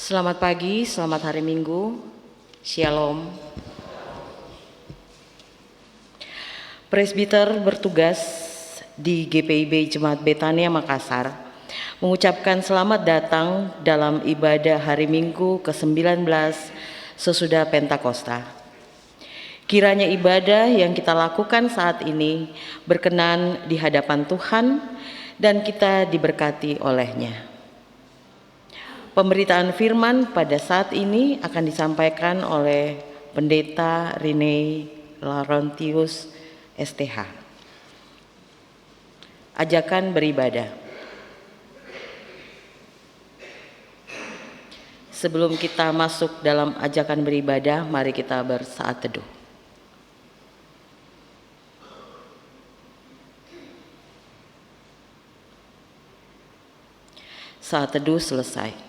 Selamat pagi, selamat hari Minggu, Shalom. Presbiter bertugas di GPIB Jemaat Betania Makassar mengucapkan selamat datang dalam ibadah hari Minggu ke-19 sesudah Pentakosta. Kiranya ibadah yang kita lakukan saat ini berkenan di hadapan Tuhan dan kita diberkati olehnya. Pemberitaan firman pada saat ini akan disampaikan oleh Pendeta Rene Laurentius STH. Ajakan beribadah. Sebelum kita masuk dalam ajakan beribadah, mari kita bersaat teduh. Saat teduh selesai.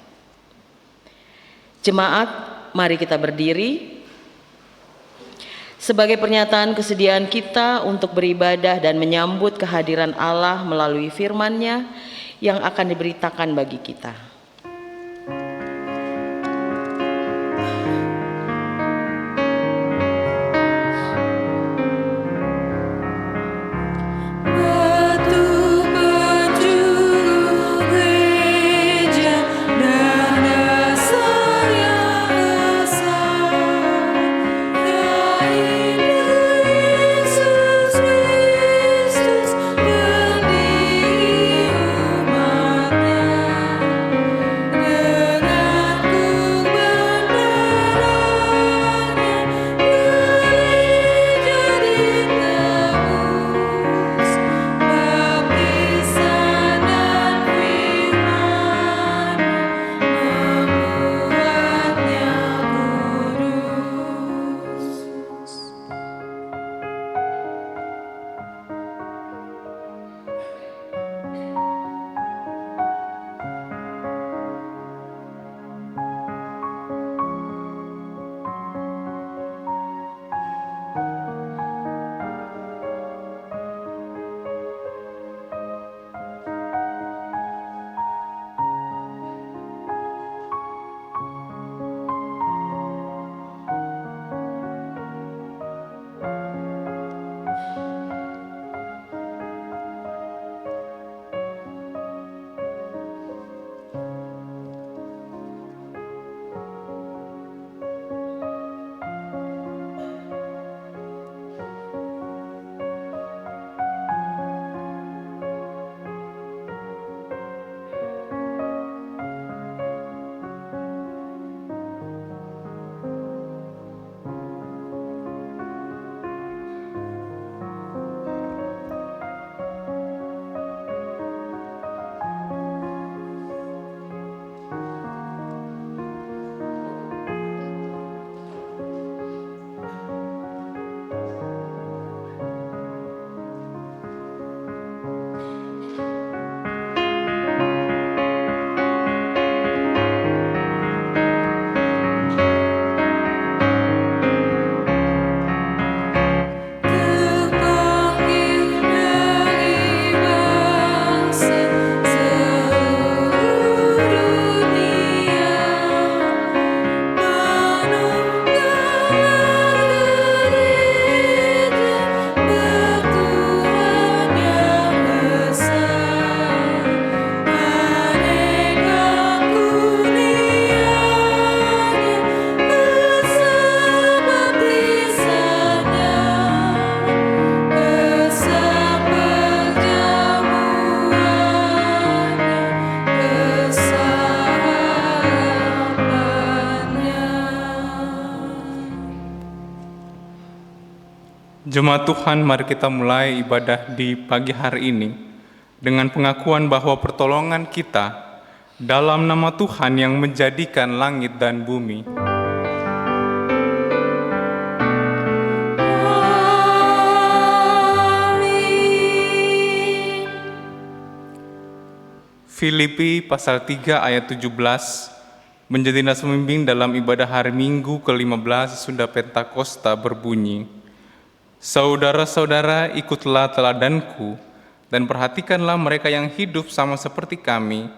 Jemaat, mari kita berdiri sebagai pernyataan kesediaan kita untuk beribadah dan menyambut kehadiran Allah melalui firman-Nya yang akan diberitakan bagi kita. Jemaat Tuhan, mari kita mulai ibadah di pagi hari ini dengan pengakuan bahwa pertolongan kita dalam nama Tuhan yang menjadikan langit dan bumi. Filipi pasal 3 ayat 17 menjadi nasihat pembimbing dalam ibadah hari Minggu ke-15 sudah Pentakosta berbunyi, "Saudara-saudara, ikutlah teladanku dan perhatikanlah mereka yang hidup sama seperti kami,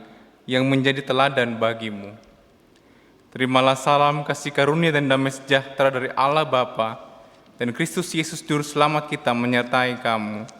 yang menjadi teladan bagimu. Terimalah salam, kasih karunia dan damai sejahtera dari Allah Bapa dan Kristus Yesus Juru Selamat kita menyertai kamu.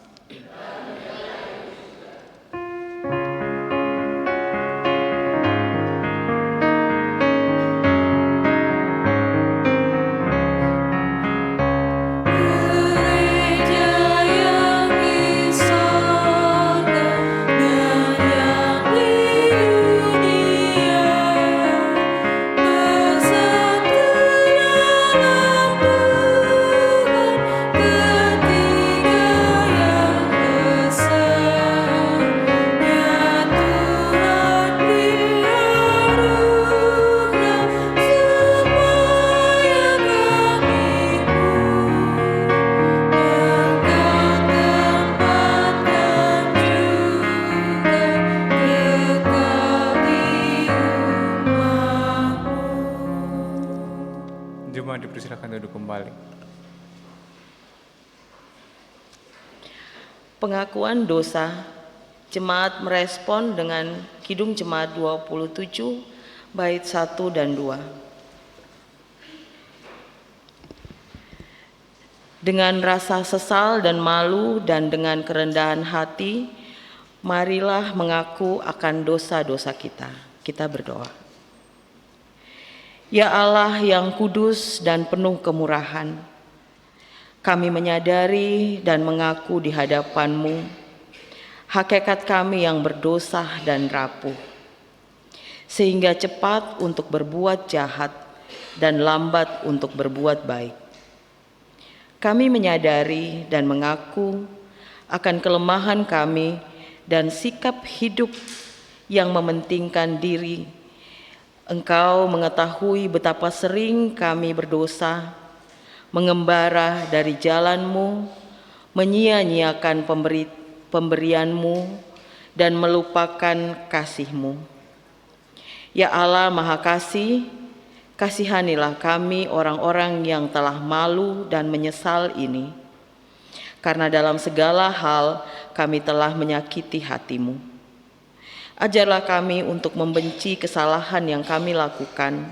Jemaat dipersilakan duduk kembali. Pengakuan dosa, jemaat merespon dengan Kidung Jemaat 27, bait 1 dan 2. Dengan rasa sesal dan malu dan dengan kerendahan hati, marilah mengaku akan dosa-dosa kita. Kita berdoa. Ya Allah yang kudus dan penuh kemurahan, kami menyadari dan mengaku di hadapan-Mu hakikat kami yang berdosa dan rapuh, sehingga cepat untuk berbuat jahat dan lambat untuk berbuat baik. Kami menyadari dan mengaku akan kelemahan kami dan sikap hidup yang mementingkan diri. Engkau mengetahui betapa sering kami berdosa, mengembara dari jalan-Mu, menyia-nyiakan pemberian-Mu, dan melupakan kasih-Mu. Ya Allah Maha Kasih, kasihanilah kami orang-orang yang telah malu dan menyesal ini, karena dalam segala hal kami telah menyakiti hati-Mu. Ajarlah kami untuk membenci kesalahan yang kami lakukan.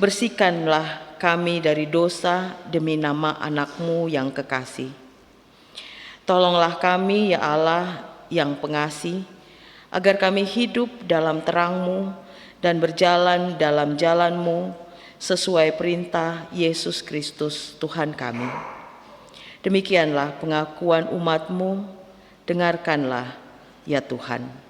Bersihkanlah kami dari dosa demi nama anak-Mu yang kekasih. Tolonglah kami ya Allah yang pengasih, agar kami hidup dalam terang-Mu dan berjalan dalam jalan-Mu sesuai perintah Yesus Kristus Tuhan kami. Demikianlah pengakuan umat-Mu, dengarkanlah ya Tuhan.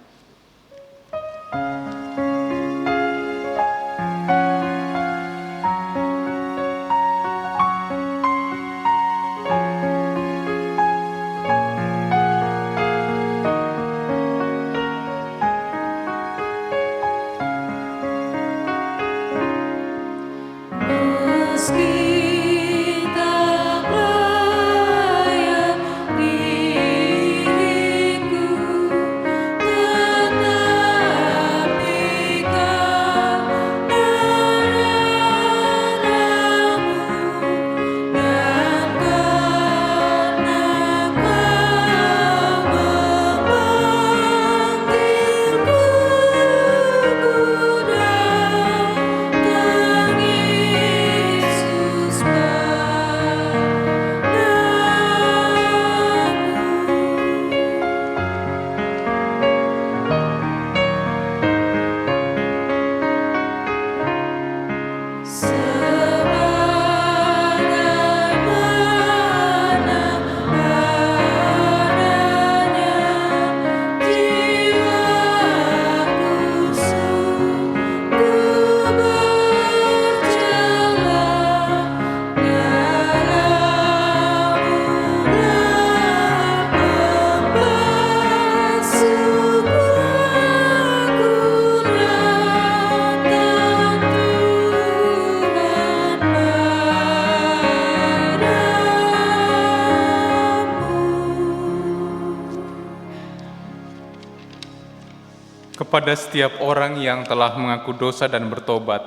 Kepada setiap orang yang telah mengaku dosa dan bertobat,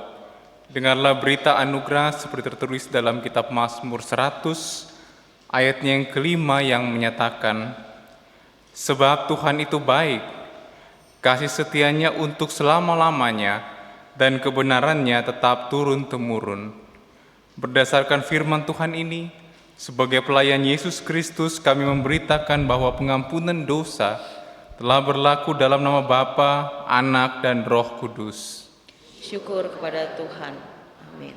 dengarlah berita anugerah seperti tertulis dalam kitab Mazmur 100, ayatnya yang kelima yang menyatakan, sebab Tuhan itu baik, kasih setianya untuk selama-lamanya, dan kebenarannya tetap turun-temurun. Berdasarkan firman Tuhan ini, sebagai pelayan Yesus Kristus kami memberitakan bahwa pengampunan dosa telah berlaku dalam nama Bapa, Anak, dan Roh Kudus. Syukur kepada Tuhan. Amin.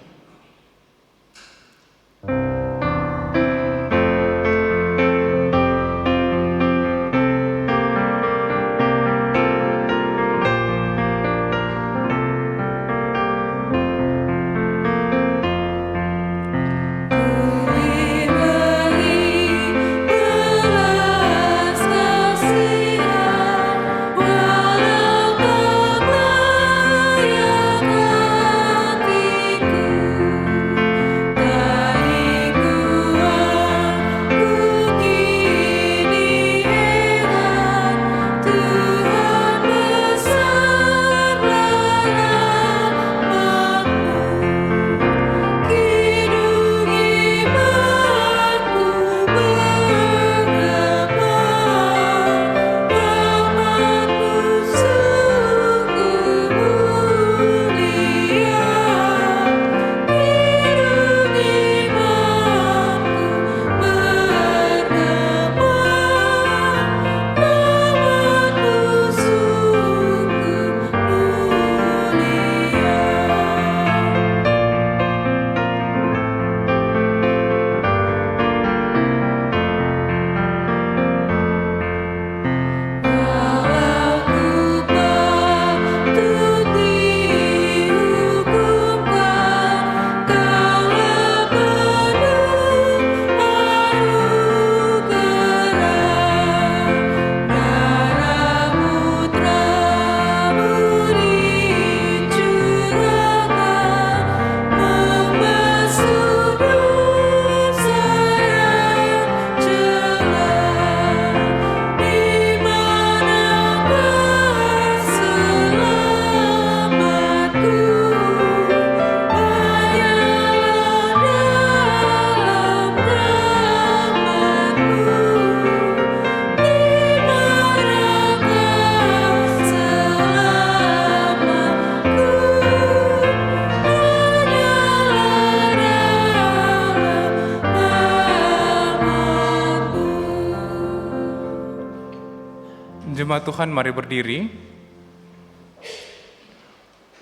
Jemaat Tuhan, mari berdiri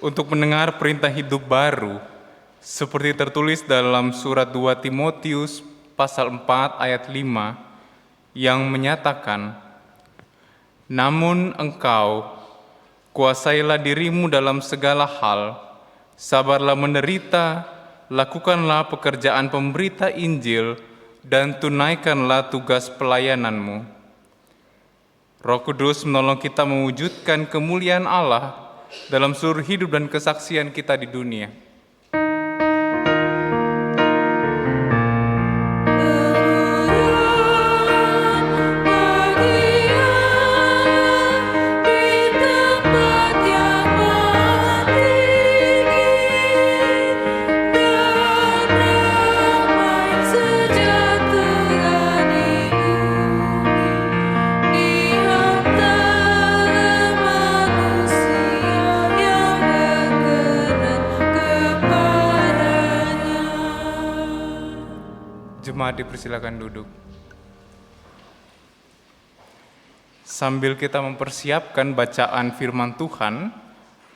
untuk mendengar perintah hidup baru seperti tertulis dalam surat 2 Timotius pasal 4 ayat 5 yang menyatakan, "Namun engkau kuasailah dirimu dalam segala hal, sabarlah menderita, lakukanlah pekerjaan pemberita Injil, dan tunaikanlah tugas pelayananmu." Roh Kudus menolong kita mewujudkan kemuliaan Allah dalam seluruh hidup dan kesaksian kita di dunia. Jemaat dipersilakan duduk. Sambil kita mempersiapkan bacaan firman Tuhan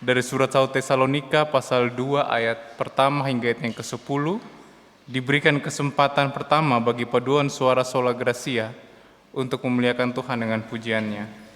dari surat 1 Tesalonika pasal 2 ayat pertama hingga ayat yang ke-10, diberikan kesempatan pertama bagi paduan suara Sola Gracia untuk memuliakan Tuhan dengan pujiannya.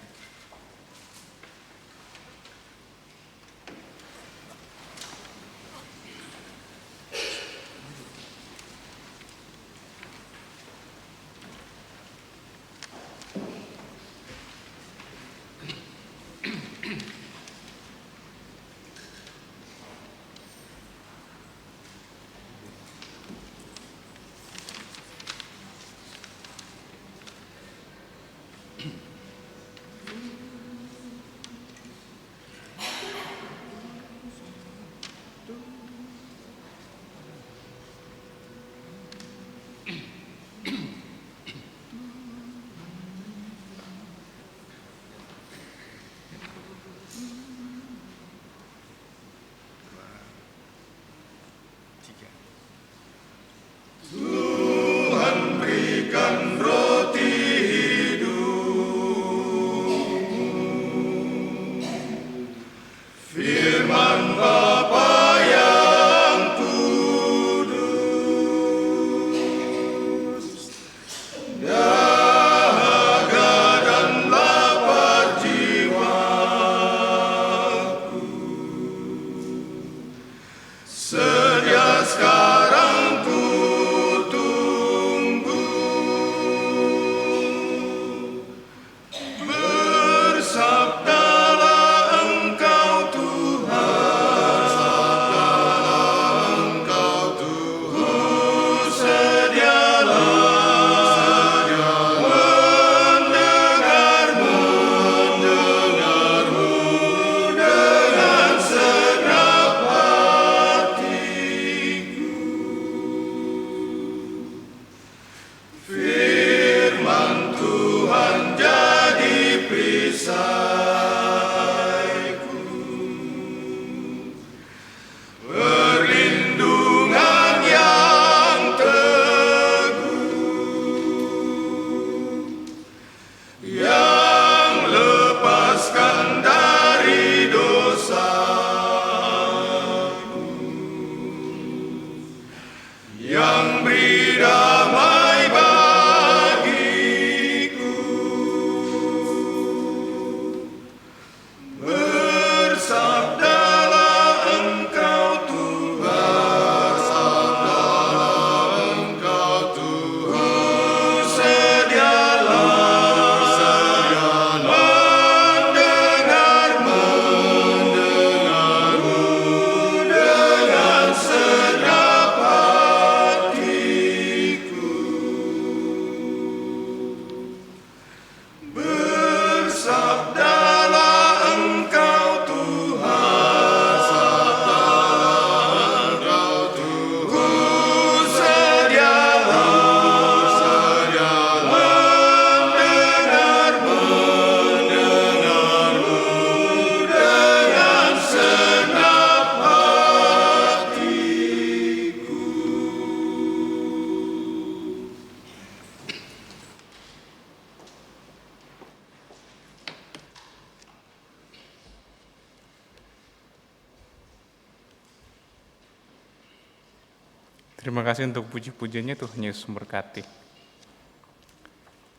Terima kasih untuk puji-pujiannya, Tuhan Yesus memberkati.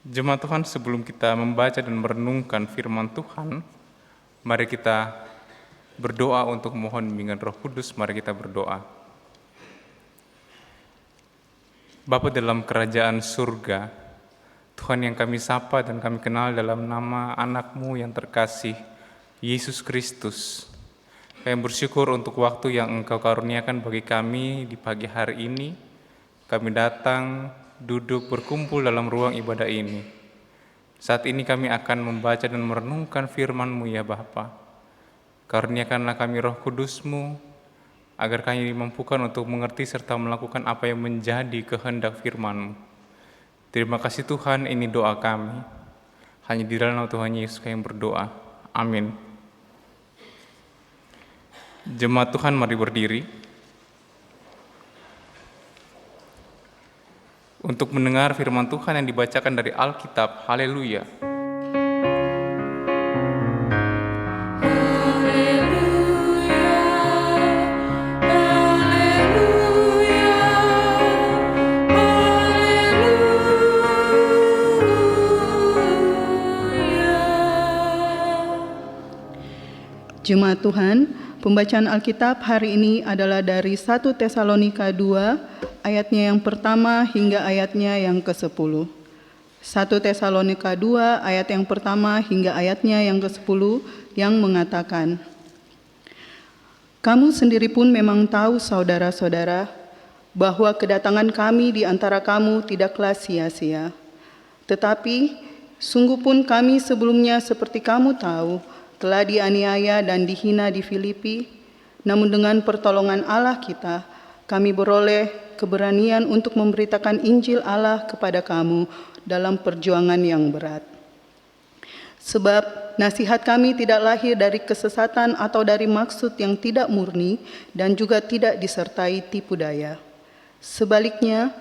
Jemaat Tuhan, sebelum kita membaca dan merenungkan firman Tuhan, mari kita berdoa untuk mohon bimbingan Roh Kudus. Mari kita berdoa. Bapa dalam kerajaan surga, Tuhan yang kami sapa dan kami kenal dalam nama anak-Mu yang terkasih, Yesus Kristus. Kami bersyukur untuk waktu yang Engkau karuniakan bagi kami di pagi hari ini. Kami datang, duduk, berkumpul dalam ruang ibadah ini. Saat ini kami akan membaca dan merenungkan firman-Mu ya Bapa. Karuniakanlah kami Roh Kudus-Mu, agar kami dimampukan untuk mengerti serta melakukan apa yang menjadi kehendak firman-Mu. Terima kasih Tuhan, ini doa kami. Hanya di dalam nama Tuhan Yesus kami berdoa. Amin. Jemaat Tuhan, mari berdiri untuk mendengar firman Tuhan yang dibacakan dari Alkitab. Haleluya. Jemaat Tuhan, pembacaan Alkitab hari ini adalah dari 1 Tesalonika 2, ayatnya yang pertama hingga ayatnya yang ke-10. 1 Tesalonika 2, ayat yang pertama hingga ayatnya yang ke-10 yang mengatakan, "Kamu sendiri pun memang tahu, saudara-saudara, bahwa kedatangan kami di antara kamu tidaklah sia-sia. Tetapi, sungguh pun kami sebelumnya seperti kamu tahu, telah dianiaya dan dihina di Filipi, namun dengan pertolongan Allah kita, kami beroleh keberanian untuk memberitakan Injil Allah kepada kamu dalam perjuangan yang berat. Sebab nasihat kami tidak lahir dari kesesatan atau dari maksud yang tidak murni dan juga tidak disertai tipu daya. Sebaliknya,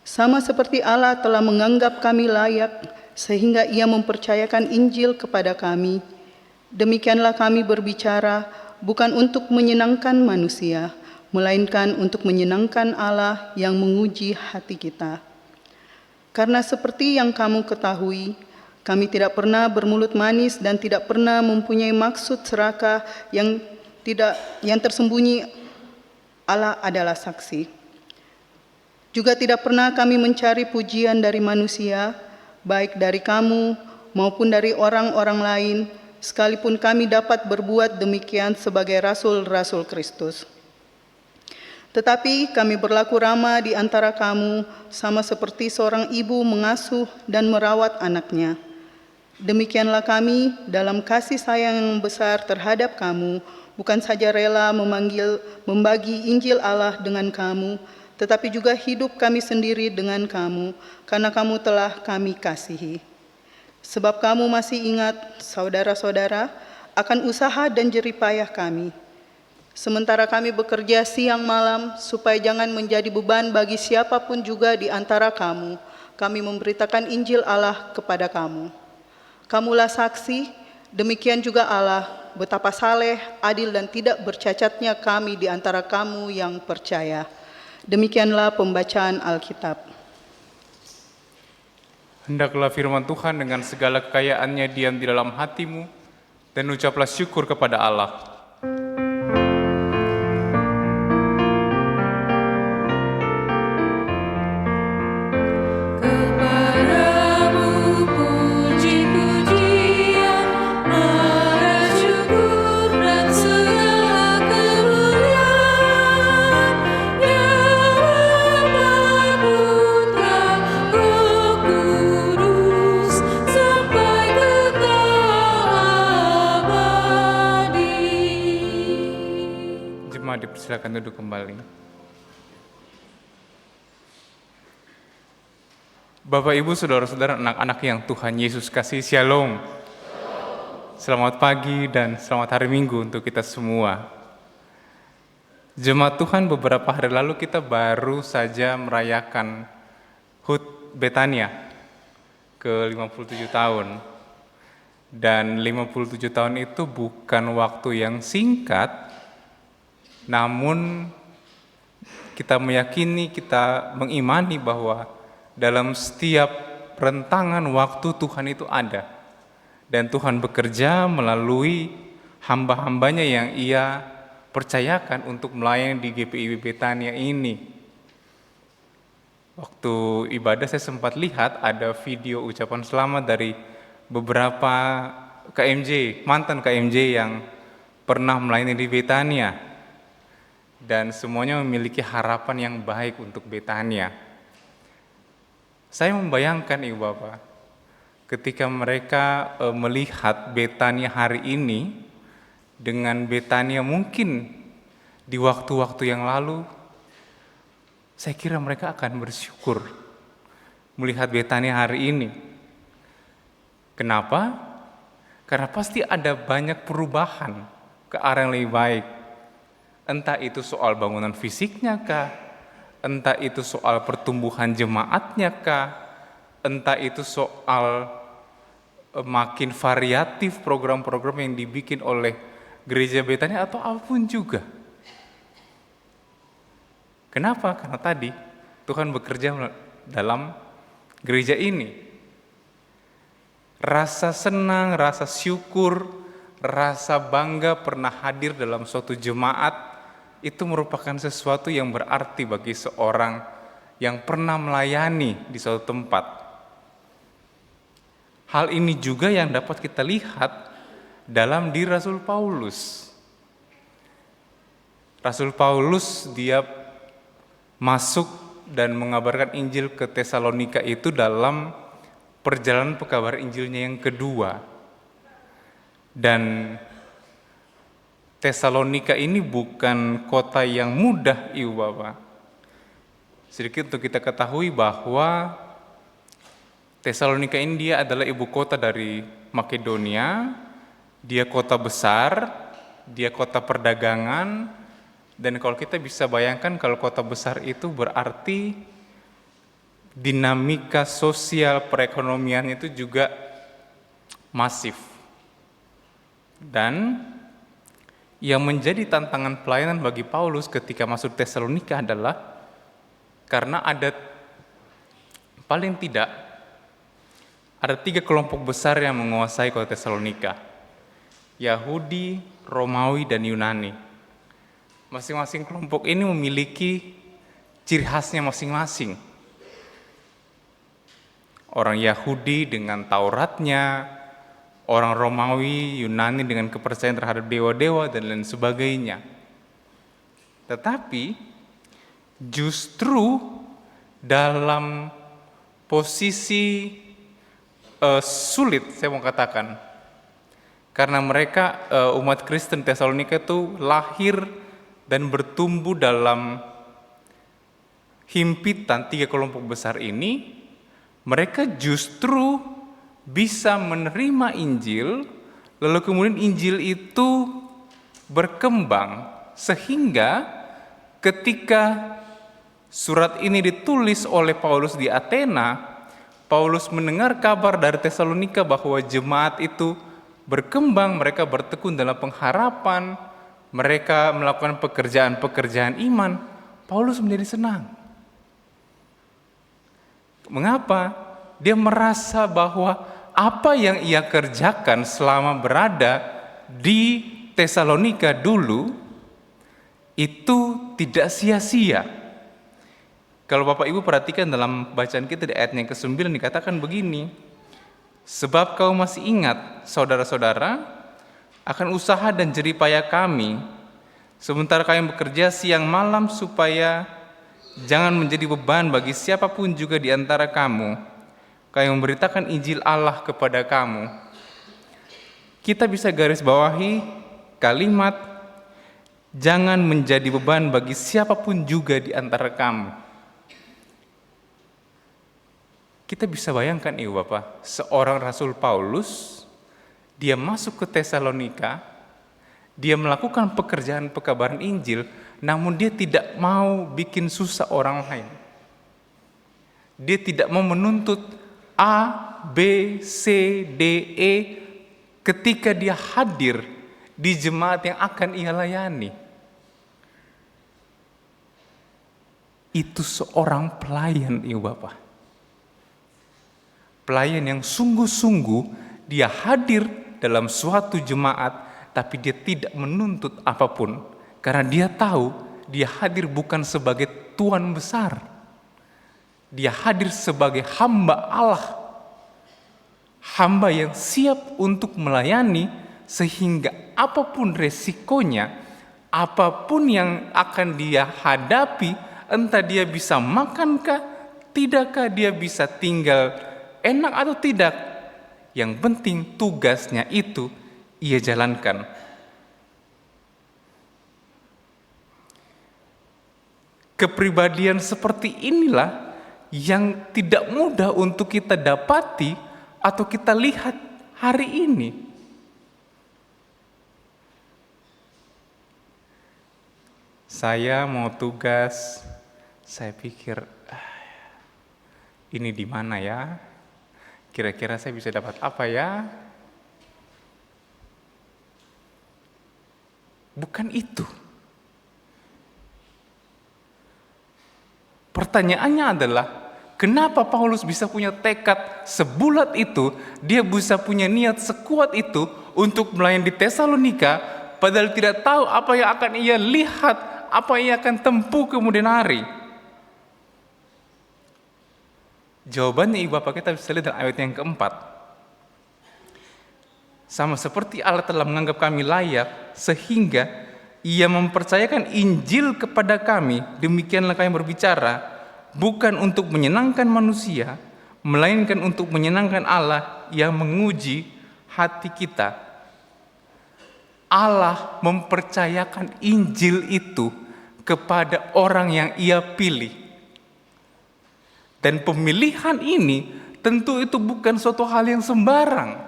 sama seperti Allah telah menganggap kami layak sehingga Ia mempercayakan Injil kepada kami, demikianlah kami berbicara bukan untuk menyenangkan manusia, melainkan untuk menyenangkan Allah yang menguji hati kita. Karena seperti yang kamu ketahui, kami tidak pernah bermulut manis dan tidak pernah mempunyai maksud serakah yang tersembunyi. Allah adalah saksi. Juga tidak pernah kami mencari pujian dari manusia, baik dari kamu maupun dari orang-orang lain, sekalipun kami dapat berbuat demikian sebagai rasul-rasul Kristus. Tetapi kami berlaku ramah di antara kamu, sama seperti seorang ibu mengasuh dan merawat anaknya. Demikianlah kami dalam kasih sayang yang besar terhadap kamu, bukan saja rela membagi Injil Allah dengan kamu, tetapi juga hidup kami sendiri dengan kamu, karena kamu telah kami kasihi. Sebab kamu masih ingat, saudara-saudara, akan usaha dan jerih payah kami. Sementara kami bekerja siang malam, supaya jangan menjadi beban bagi siapapun juga di antara kamu, kami memberitakan Injil Allah kepada kamu. Kamulah saksi, demikian juga Allah, betapa saleh, adil dan tidak bercacatnya kami di antara kamu yang percaya. Demikianlah pembacaan Alkitab. Hendaklah firman Tuhan dengan segala kekayaannya diam di dalam hatimu, dan ucaplah syukur kepada Allah. Dipersilakan duduk kembali. Bapak, Ibu, saudara-saudara, anak-anak yang Tuhan Yesus kasih, Shalom. Selamat pagi dan selamat hari Minggu untuk kita semua. Jemaat Tuhan, beberapa hari lalu kita baru saja merayakan HUT Betania ke 57 tahun. Dan 57 tahun itu bukan waktu yang singkat, namun kita meyakini, kita mengimani bahwa dalam setiap rentangan waktu Tuhan itu ada. Dan Tuhan bekerja melalui hamba-hambanya yang Ia percayakan untuk melayani di GPIB Betania ini. Waktu ibadah saya sempat lihat ada video ucapan selamat dari beberapa KMJ, mantan KMJ yang pernah melayani di Betania. Dan semuanya memiliki harapan yang baik untuk Betania. Saya membayangkan Ibu Bapak, ketika mereka melihat Betania hari ini dengan Betania mungkin di waktu-waktu yang lalu, saya kira mereka akan bersyukur melihat Betania hari ini. Kenapa? Karena pasti ada banyak perubahan ke arah yang lebih baik. Entah itu soal bangunan fisiknya kah, entah itu soal pertumbuhan jemaatnya kah, entah itu soal makin variatif program-program yang dibikin oleh gereja Betania atau apapun juga. Kenapa? Karena tadi Tuhan bekerja dalam gereja ini. Rasa senang, rasa syukur, rasa bangga pernah hadir dalam suatu jemaat itu merupakan sesuatu yang berarti bagi seorang yang pernah melayani di suatu tempat. Hal ini juga yang dapat kita lihat dalam diri Rasul Paulus. Rasul Paulus dia masuk dan mengabarkan Injil ke Tesalonika itu dalam perjalanan pekabaran Injilnya yang kedua. Dan Tesalonika ini bukan kota yang mudah, Ibu Bapak. Sedikit untuk kita ketahui bahwa Tesalonika ini dia adalah ibu kota dari Makedonia, dia kota besar, dia kota perdagangan, dan kalau kita bisa bayangkan kalau kota besar itu berarti dinamika sosial perekonomian itu juga masif. Dan yang menjadi tantangan pelayanan bagi Paulus ketika masuk Tesalonika adalah karena ada paling tidak ada 3 kelompok besar yang menguasai kota Tesalonika. Yahudi, Romawi, dan Yunani. Masing-masing kelompok ini memiliki ciri khasnya masing-masing. Orang Yahudi dengan Tauratnya, orang Romawi, Yunani dengan kepercayaan terhadap dewa-dewa dan lain sebagainya. Tetapi justru dalam posisi sulit saya mau katakan, karena mereka umat Kristen Tesalonika itu lahir dan bertumbuh dalam himpitan 3 kelompok besar ini, mereka justru bisa menerima Injil, lalu kemudian Injil itu berkembang sehingga ketika surat ini ditulis oleh Paulus di Athena, Paulus mendengar kabar dari Tesalonika bahwa jemaat itu berkembang, mereka bertekun dalam pengharapan, mereka melakukan pekerjaan-pekerjaan iman. Paulus menjadi senang. Mengapa? Dia merasa bahwa apa yang ia kerjakan selama berada di Tesalonika dulu itu tidak sia-sia. Kalau Bapak Ibu perhatikan dalam bacaan kita di ayat yang ke-9 dikatakan begini, sebab kau masih ingat saudara-saudara akan usaha dan jeripaya kami sementara kami bekerja siang malam supaya jangan menjadi beban bagi siapapun juga di antara kamu. Kami memberitakan Injil Allah kepada kamu. Kita bisa garis bawahi kalimat jangan menjadi beban bagi siapapun juga di antara kamu. Kita bisa bayangkan Ibu Bapak, seorang Rasul Paulus, dia masuk ke Tesalonika, dia melakukan pekerjaan pekabaran Injil, namun dia tidak mau bikin susah orang lain. Dia tidak mau menuntut A, B, C, D, E ketika dia hadir di jemaat yang akan ia layani. itu seorang pelayan, Ibu Bapak. Pelayan yang sungguh-sungguh dia hadir dalam suatu jemaat, tapi dia tidak menuntut apapun. Karena dia tahu dia hadir bukan sebagai tuan besar. Dia hadir sebagai hamba Allah. Hamba yang siap untuk melayani, sehingga apapun resikonya, apapun yang akan dia hadapi, entah dia bisa makankah, tidakkah, dia bisa tinggal enak atau tidak, yang penting tugasnya itu ia jalankan. Kepribadian seperti inilah yang tidak mudah untuk kita dapati atau kita lihat hari ini. Saya mau tugas, saya pikir ini di mana ya? Kira-kira saya bisa dapat apa ya? Bukan itu. Pertanyaannya adalah, kenapa Paulus bisa punya tekad sebulat itu, dia bisa punya niat sekuat itu untuk melayani di Tesalonika, padahal tidak tahu apa yang akan ia lihat, apa yang akan tempuh kemudian hari. Jawabannya Ibu Bapak kita bisa lihat dalam ayat yang keempat. Sama seperti Allah telah menganggap kami layak, sehingga Ia mempercayakan Injil kepada kami, demikianlah kami berbicara, bukan untuk menyenangkan manusia, melainkan untuk menyenangkan Allah yang menguji hati kita. Allah mempercayakan Injil itu kepada orang yang Ia pilih. Dan pemilihan ini tentu itu bukan suatu hal yang sembarang.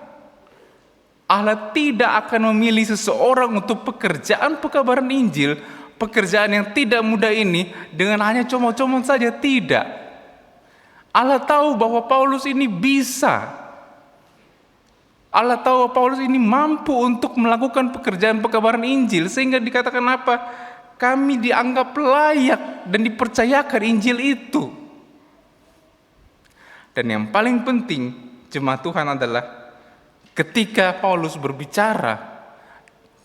Allah tidak akan memilih seseorang untuk pekerjaan pekabaran Injil, pekerjaan yang tidak mudah ini dengan hanya comot-comot saja, tidak. Allah tahu bahwa Paulus ini bisa. Allah tahu bahwa Paulus ini mampu untuk melakukan pekerjaan pekabaran Injil, sehingga dikatakan apa? Kami dianggap layak dan dipercayakan Injil itu. Dan yang paling penting, jemaat Tuhan, adalah ketika Paulus berbicara,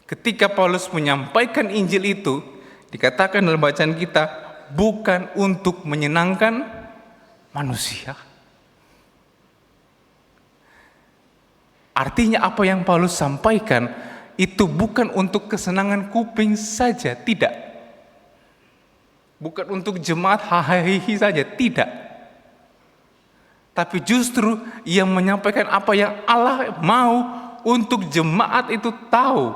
ketika Paulus menyampaikan Injil itu, dikatakan dalam bacaan kita, bukan untuk menyenangkan manusia. Artinya apa yang Paulus sampaikan itu bukan untuk kesenangan kuping saja, tidak. Bukan untuk jemaat hahaha saja, tidak. Tapi justru ia menyampaikan apa yang Allah mau untuk jemaat itu tahu.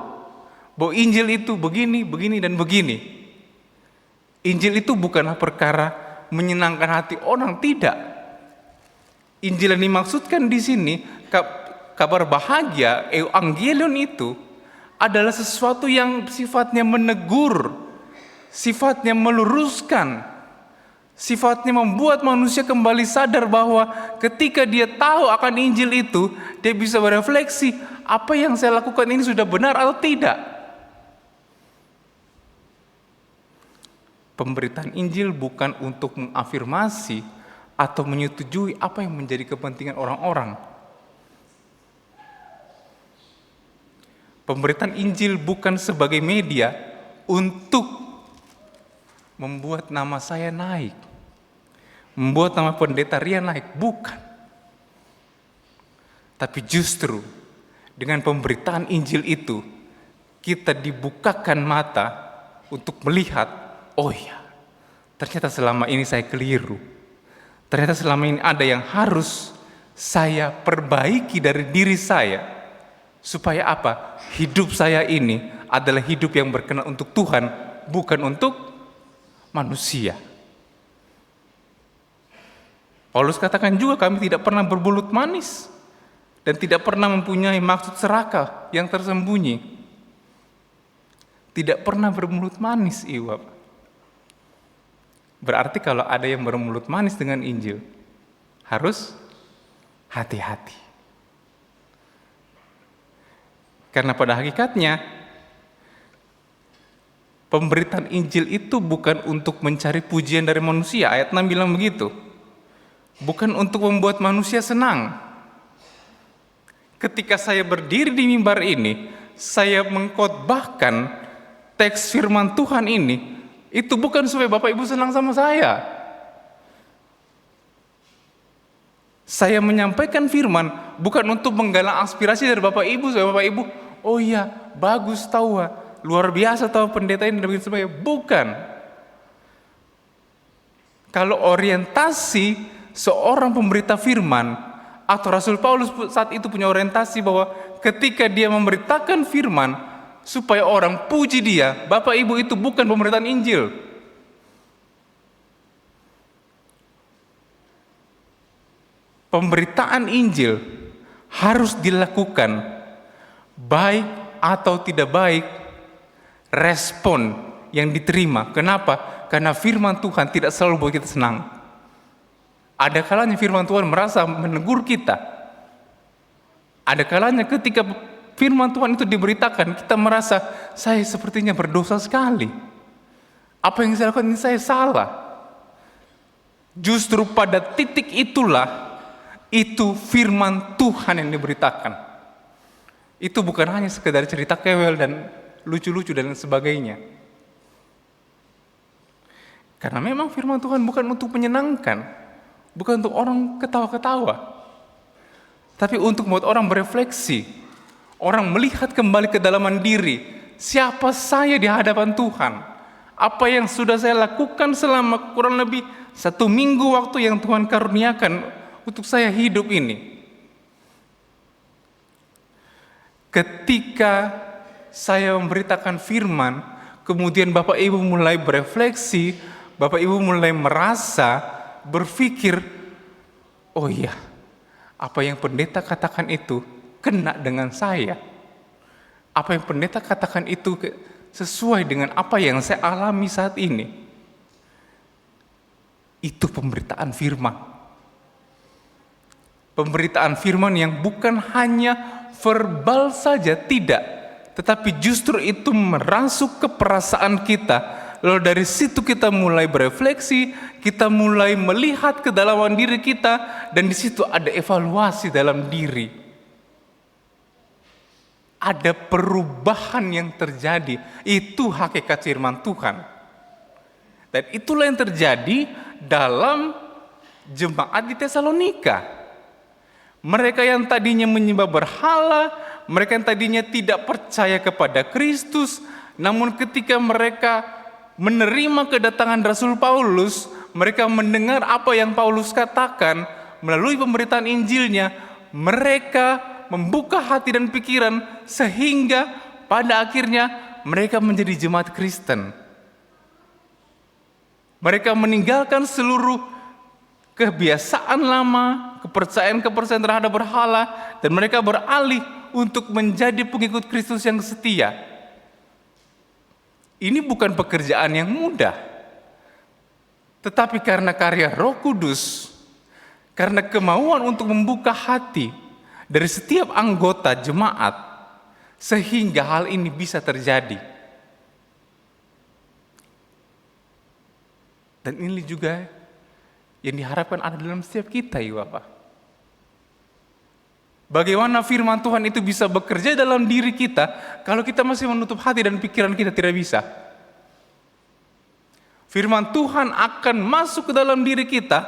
Bahwa Injil itu begini, begini, dan begini. Injil itu bukanlah perkara menyenangkan hati orang, tidak. Injil yang dimaksudkan di sini, kabar bahagia, evangelion itu adalah sesuatu yang sifatnya menegur, sifatnya meluruskan, sifatnya membuat manusia kembali sadar bahwa ketika dia tahu akan Injil itu, dia bisa berefleksi, apa yang saya lakukan ini sudah benar atau tidak. Pemberitaan Injil bukan untuk mengafirmasi atau menyetujui apa yang menjadi kepentingan orang-orang. Pemberitaan Injil bukan sebagai media untuk membuat nama saya naik, membuat nama pendeta Rian naik, bukan. Tapi justru dengan pemberitaan Injil itu, kita dibukakan mata untuk melihat, oh ya, ternyata selama ini saya keliru. Ternyata selama ini ada yang harus saya perbaiki dari diri saya. Supaya apa? Hidup saya ini adalah hidup yang berkenan untuk Tuhan, bukan untuk manusia. Paulus katakan juga, kami tidak pernah berbulut manis dan tidak pernah mempunyai maksud serakah yang tersembunyi. Tidak pernah bermulut manis, Iwab. Berarti kalau ada yang bermulut manis dengan Injil, harus hati-hati. Karena pada hakikatnya Pemberitaan Injil itu bukan untuk mencari pujian dari manusia. Ayat 6 bilang begitu. Bukan untuk membuat manusia senang. Ketika saya berdiri di mimbar ini, saya mengkhotbahkan teks firman Tuhan ini, itu bukan supaya Bapak Ibu senang sama saya. Saya menyampaikan firman bukan untuk menggalang aspirasi dari Bapak Ibu, supaya Bapak Ibu, oh iya, bagus tahu, luar biasa tahu pendeta ini dan sebagainya. Bukan. Kalau orientasi seorang pemberita firman atau Rasul Paulus saat itu punya orientasi bahwa ketika dia memberitakan firman supaya orang puji dia, Bapak Ibu, itu bukan pemberitaan Injil. Pemberitaan Injil harus dilakukan baik atau tidak baik, respon yang diterima. Kenapa? Karena firman Tuhan tidak selalu buat kita senang. Ada kalanya firman Tuhan merasa menegur kita. Ada kalanya ketika firman Tuhan itu diberitakan, kita merasa saya sepertinya berdosa sekali. Apa yang saya lakukan ini saya salah. Justru pada titik itulah itu firman Tuhan yang diberitakan. Itu bukan hanya sekedar cerita kewel dan lucu-lucu dan sebagainya. Karena memang firman Tuhan bukan untuk menyenangkan, bukan untuk orang ketawa-ketawa, tapi untuk membuat orang berefleksi, orang melihat kembali ke dalaman diri, siapa saya di hadapan Tuhan, apa yang sudah saya lakukan selama kurang lebih 1 minggu waktu yang Tuhan karuniakan untuk saya hidup ini. Ketika saya memberitakan firman, kemudian Bapak Ibu mulai berefleksi, Bapak Ibu mulai merasa, berpikir, oh iya, apa yang pendeta katakan itu kena dengan saya. Apa yang pendeta katakan itu sesuai dengan apa yang saya alami saat ini. Itu pemberitaan firman. Pemberitaan firman yang bukan hanya verbal saja, tidak, tetapi justru itu merasuk ke perasaan kita. Lalu dari situ kita mulai berefleksi, kita mulai melihat ke dalam diri kita, dan di situ ada evaluasi dalam diri. Ada perubahan yang terjadi. Itu hakikat firman Tuhan. Dan itulah yang terjadi dalam jemaat di Tesalonika. Mereka yang tadinya menyembah berhala, mereka yang tadinya tidak percaya kepada Kristus, namun ketika mereka menerima kedatangan Rasul Paulus, mereka mendengar apa yang Paulus katakan melalui pemberitaan Injilnya, mereka membuka hati dan pikiran sehingga pada akhirnya mereka menjadi jemaat Kristen. Mereka meninggalkan seluruh kebiasaan lama, kepercayaan terhadap berhala, dan mereka beralih untuk menjadi pengikut Kristus yang setia. Ini bukan pekerjaan yang mudah, tetapi karena karya Roh Kudus, karena kemauan untuk membuka hati dari setiap anggota jemaat, sehingga hal ini bisa terjadi. Dan ini juga yang diharapkan ada dalam setiap kita, ya Bapak. Bagaimana firman Tuhan itu bisa bekerja dalam diri kita kalau kita masih menutup hati dan pikiran kita tidak bisa. Firman Tuhan akan masuk ke dalam diri kita,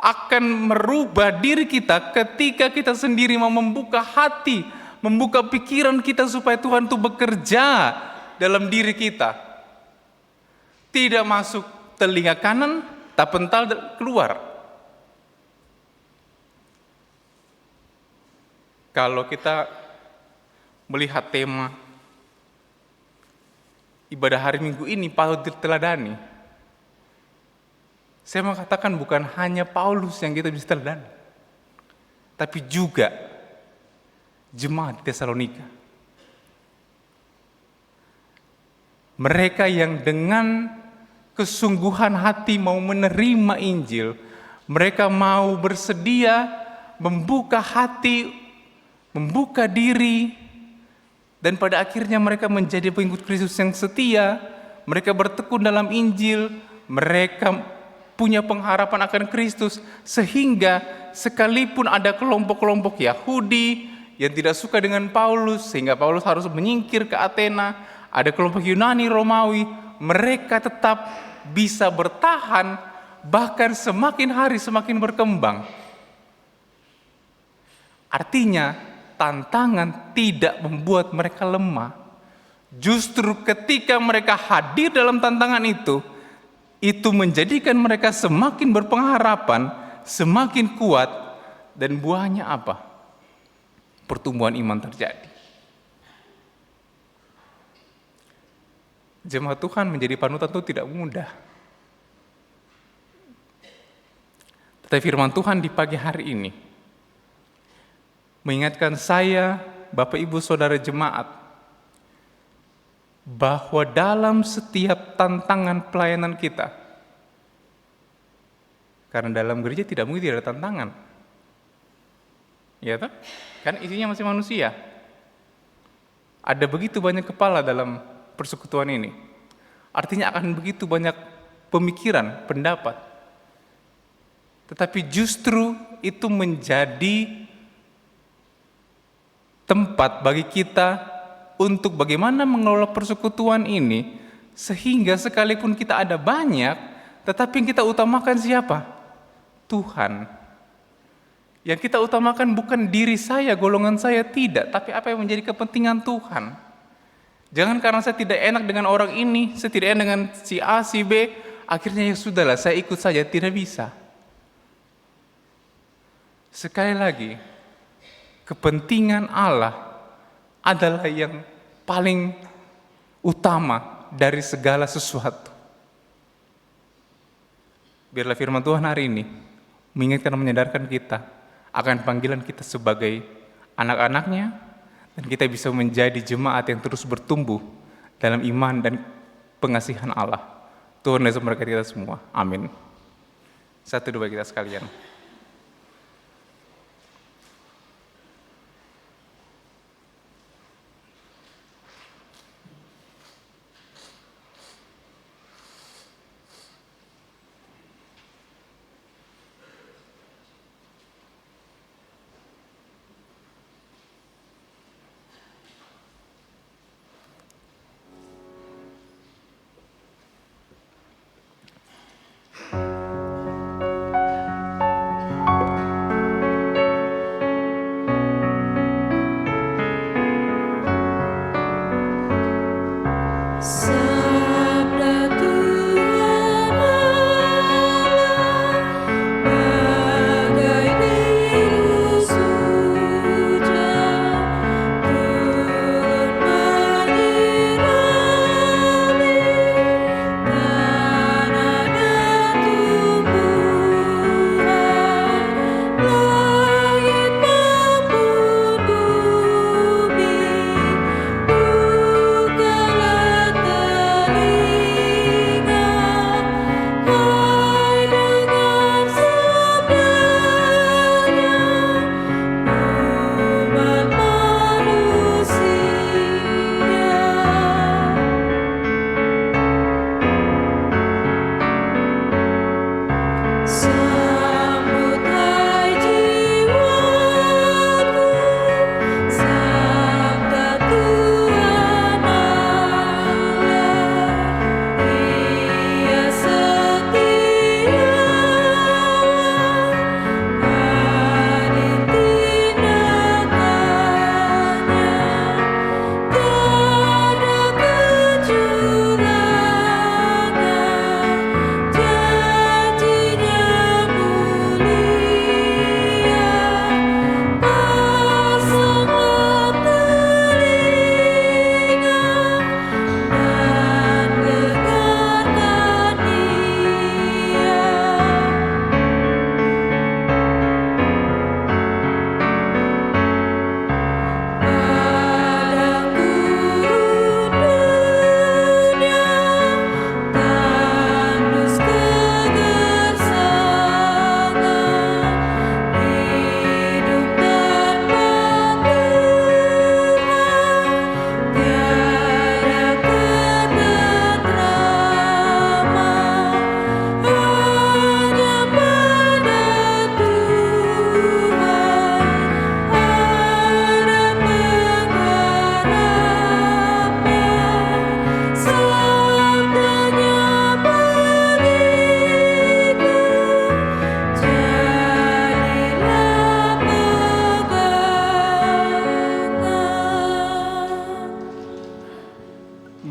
akan merubah diri kita ketika kita sendiri mau membuka hati, membuka pikiran kita supaya Tuhan itu bekerja dalam diri kita. Tidak masuk telinga kanan, tak pental keluar. Kalau kita melihat tema ibadah hari Minggu ini patut diteladani, saya mau katakan bukan hanya Paulus yang kita bisa teladani, tapi juga jemaat Tesalonika. Mereka yang dengan kesungguhan hati mau menerima Injil, mereka mau bersedia membuka hati, membuka diri, dan pada akhirnya mereka menjadi pengikut Kristus yang setia, mereka bertekun dalam Injil, mereka punya pengharapan akan Kristus, sehingga sekalipun ada kelompok-kelompok Yahudi yang tidak suka dengan Paulus, sehingga Paulus harus menyingkir ke Athena, ada kelompok Yunani, Romawi, mereka tetap bisa bertahan, bahkan semakin hari semakin berkembang. Artinya, tantangan tidak membuat mereka lemah. Justru ketika mereka hadir dalam tantangan itu menjadikan mereka semakin berpengharapan, semakin kuat, dan buahnya apa? Pertumbuhan iman terjadi. Jemaat Tuhan menjadi panutan itu tidak mudah. Tetapi firman Tuhan di pagi hari ini mengingatkan saya, Bapak Ibu Saudara jemaat, bahwa dalam setiap tantangan pelayanan kita, karena dalam gereja tidak mungkin tidak ada tantangan, ya toh? Kan isinya masih manusia. Ada begitu banyak kepala dalam persekutuan ini. Artinya akan begitu banyak pemikiran, pendapat. Tetapi justru itu menjadi tempat bagi kita untuk bagaimana mengelola persekutuan ini, sehingga sekalipun kita ada banyak, tetapi yang kita utamakan siapa? Tuhan. Yang kita utamakan bukan diri saya, golongan saya, tidak, tapi apa yang menjadi kepentingan Tuhan. Jangan karena saya tidak enak dengan orang ini, saya tidak enak dengan si A, si B, akhirnya ya sudahlah, saya ikut saja, tidak bisa. Sekali lagi, kepentingan Allah adalah yang paling utama dari segala sesuatu. Biarlah firman Tuhan hari ini mengingatkan dan menyadarkan kita akan panggilan kita sebagai anak-anaknya, dan kita bisa menjadi jemaat yang terus bertumbuh dalam iman dan pengasihan Allah. Tuhan Yesus memberkati kita semua. Amin. Satu dua kita sekalian.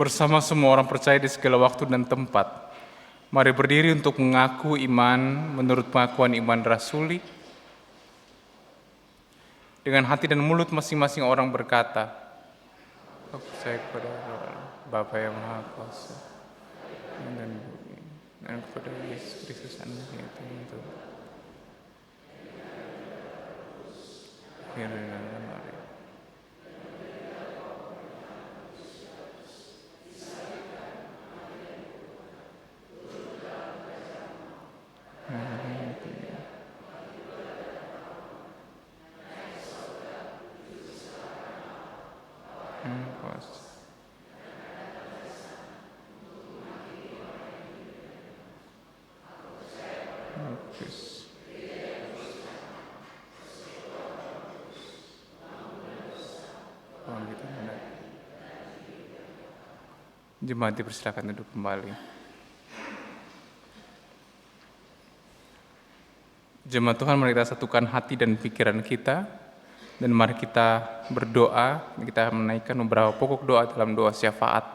bersama semua orang percaya di segala waktu dan tempat, mari berdiri untuk mengaku iman menurut pengakuan iman rasuli. Dengan hati dan mulut masing-masing orang berkata, aku percaya kepada Bapa yang Maha Kuasa dan bumi, dan kepada Yesus Kristus anaknya yang Tuhan. Jemaat dipersilakan duduk kembali. Jemaat Tuhan, mari kita satukan hati dan pikiran kita, dan mari kita berdoa. Kita menaikkan beberapa pokok doa dalam doa syafaat.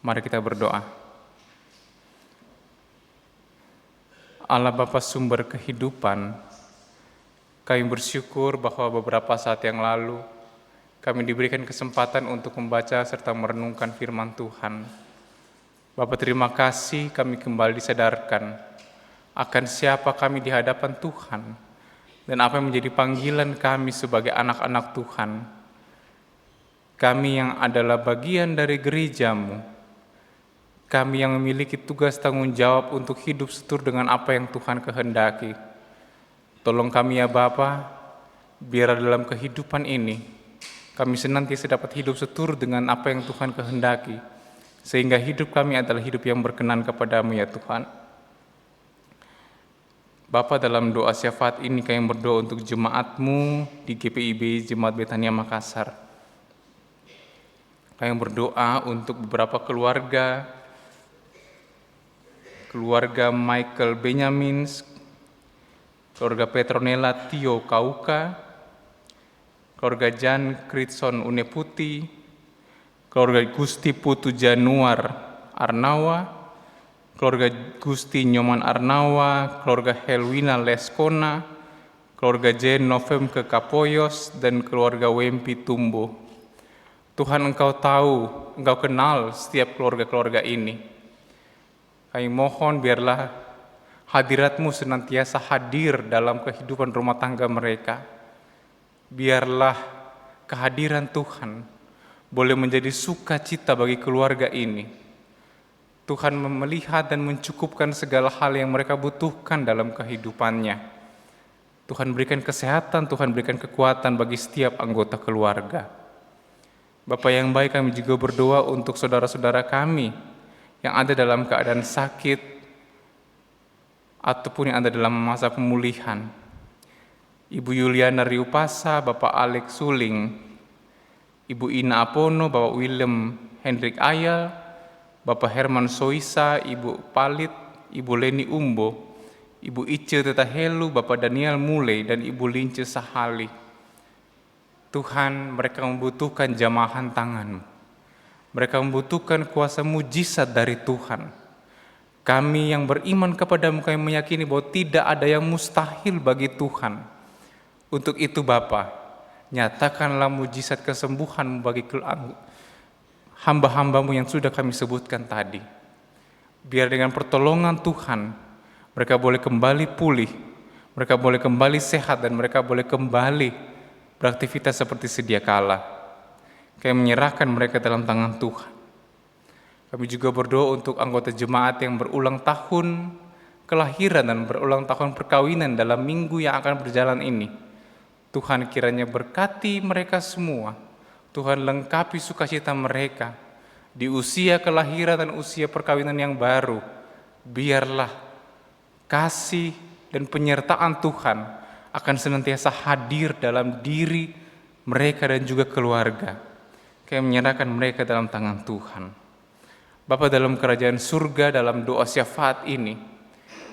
Mari kita berdoa. Allah Bapa sumber kehidupan, kami bersyukur bahwa beberapa saat yang lalu kami diberikan kesempatan untuk membaca serta merenungkan firman Tuhan. Bapa, terima kasih kami kembali disadarkan akan siapa kami di hadapan Tuhan dan apa yang menjadi panggilan kami sebagai anak-anak Tuhan. Kami yang adalah bagian dari gereja-Mu, kami yang memiliki tugas tanggung jawab untuk hidup setur dengan apa yang Tuhan kehendaki. Tolong kami ya Bapa, biar dalam kehidupan ini kami senantiasa dapat hidup setur dengan apa yang Tuhan kehendaki, sehingga hidup kami adalah hidup yang berkenan kepadamu ya Tuhan. Bapa, dalam doa syafaat ini kami berdoa untuk jemaat-Mu di GPIB Jemaat Betania Makassar. Kami berdoa untuk beberapa keluarga Michael Benjamin, keluarga Petronella Tio Kauka, keluarga Jan Kritson Uneputi, keluarga Gusti Putu Januar Arnawa, keluarga Gusti Nyoman Arnawa, keluarga Helwina Leskona, keluarga Jen Novem Kekapoyos, dan keluarga Wempi Tumbo. Tuhan, Engkau tahu, Engkau kenal setiap keluarga-keluarga ini. Kami mohon biarlah hadirat-Mu senantiasa hadir dalam kehidupan rumah tangga mereka. Biarlah kehadiran Tuhan boleh menjadi sukacita bagi keluarga ini. Tuhan melihat dan mencukupkan segala hal yang mereka butuhkan dalam kehidupannya. Tuhan berikan kesehatan, Tuhan berikan kekuatan bagi setiap anggota keluarga. Bapa yang baik, kami juga berdoa untuk saudara-saudara kami yang ada dalam keadaan sakit ataupun yang ada dalam masa pemulihan. Ibu Yuliana Riupasa, Bapak Alex Suling, Ibu Ina Apono, Bapak Willem Hendrik Ayal, Bapak Herman Soisa, Ibu Palit, Ibu Leni Umbo, Ibu Ice Tetahelu, Bapak Daniel Mule, dan Ibu Lince Sahali. Tuhan, mereka membutuhkan jamahan tangan-Mu. Mereka membutuhkan kuasa mujizat dari Tuhan. Kami yang beriman kepada-Mu, kami meyakini bahwa tidak ada yang mustahil bagi Tuhan. Untuk itu Bapa, nyatakanlah mujizat kesembuhan bagi hamba-hamba-Mu yang sudah kami sebutkan tadi. Biar dengan pertolongan Tuhan, mereka boleh kembali pulih, mereka boleh kembali sehat, dan mereka boleh kembali beraktivitas seperti sedia kala. Kami menyerahkan mereka dalam tangan Tuhan. Kami juga berdoa untuk anggota jemaat yang berulang tahun kelahiran dan berulang tahun perkawinan dalam minggu yang akan berjalan ini. Tuhan kiranya berkati mereka semua. Tuhan lengkapi sukacita mereka di usia kelahiran dan usia perkawinan yang baru. Biarlah kasih dan penyertaan Tuhan akan senantiasa hadir dalam diri mereka dan juga keluarga. Kami menyerahkan mereka dalam tangan Tuhan. Bapa dalam kerajaan surga, dalam doa syafaat ini,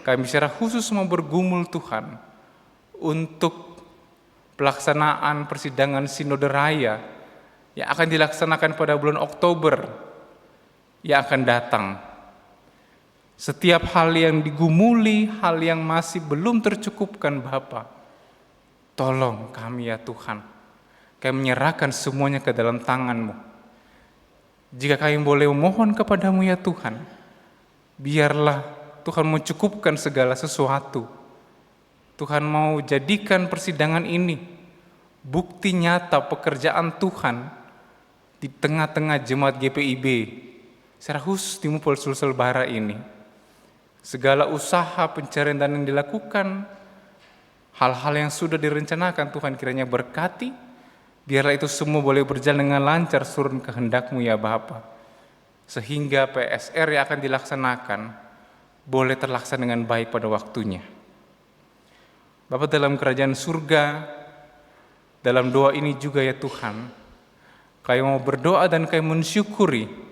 kami secara khusus mau bergumul Tuhan untuk pelaksanaan persidangan Sinode Raya yang akan dilaksanakan pada bulan Oktober yang akan datang. Setiap hal yang digumuli, hal yang masih belum tercukupkan Bapa, tolong kami ya Tuhan. Kami menyerahkan semuanya ke dalam tangan-Mu. Jika kami boleh memohon kepada-Mu ya Tuhan, biarlah Tuhan mencukupkan segala sesuatu. Tuhan mau jadikan persidangan ini bukti nyata pekerjaan Tuhan di tengah-tengah jemaat GPIB, secara khusus di Mupol Sulsel Bara ini. Segala usaha pencarian dana yang dilakukan, hal-hal yang sudah direncanakan Tuhan kiranya berkati, biarlah itu semua boleh berjalan dengan lancar surun kehendak-Mu ya Bapa, sehingga PSR yang akan dilaksanakan boleh terlaksana dengan baik pada waktunya. Bapa dalam kerajaan surga, dalam doa ini juga ya Tuhan, kami mau berdoa dan kami mensyukuri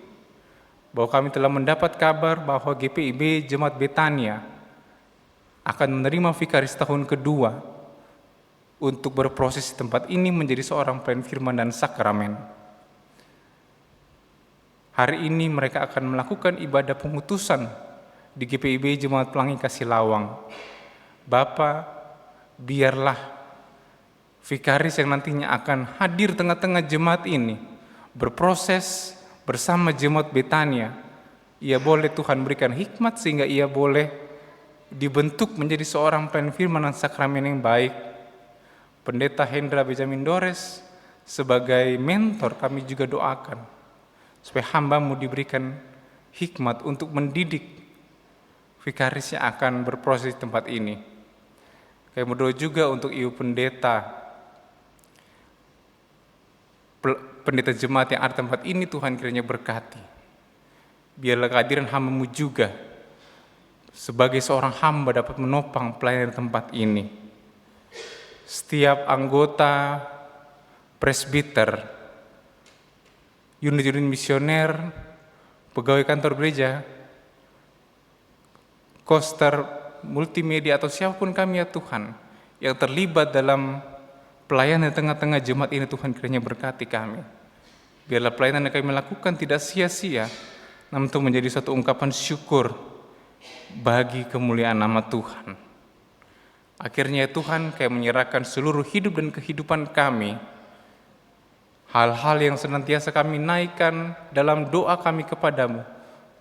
bahwa kami telah mendapat kabar bahwa GPIB Jemaat Betania akan menerima vikaris tahun kedua untuk berproses di tempat ini menjadi seorang pelayan firman dan sakramen. Hari ini mereka akan melakukan ibadah pengutusan di GPIB Jemaat Pelangi Kasih Lawang. Bapa, biarlah vikaris yang nantinya akan hadir tengah-tengah jemaat ini berproses bersama jemaat Betania, ia boleh Tuhan berikan hikmat sehingga ia boleh dibentuk menjadi seorang pelayan firman dan sakramen yang baik. Pendeta Hendra Benjamin Dores sebagai mentor kami juga doakan supaya hamba-Mu diberikan hikmat untuk mendidik vikaris yang akan berproses di tempat ini. Kami berdoa juga untuk Ibu pendeta jemaat yang ada di tempat ini, Tuhan kiranya berkati. Biarlah kehadiran hamba-Mu juga sebagai seorang hamba dapat menopang pelayanan di tempat ini. Setiap anggota presbiter, unit-unit misioner, pegawai kantor gereja, koster, multimedia atau siapapun kami ya Tuhan yang terlibat dalam pelayanan di tengah-tengah jemaat ini, Tuhan kiranya berkati kami. Biarlah pelayanan yang kami lakukan tidak sia-sia, namun itu menjadi suatu ungkapan syukur bagi kemuliaan nama Tuhan. Akhirnya ya Tuhan, kami menyerahkan seluruh hidup dan kehidupan kami, hal-hal yang senantiasa kami naikkan dalam doa kami kepadamu.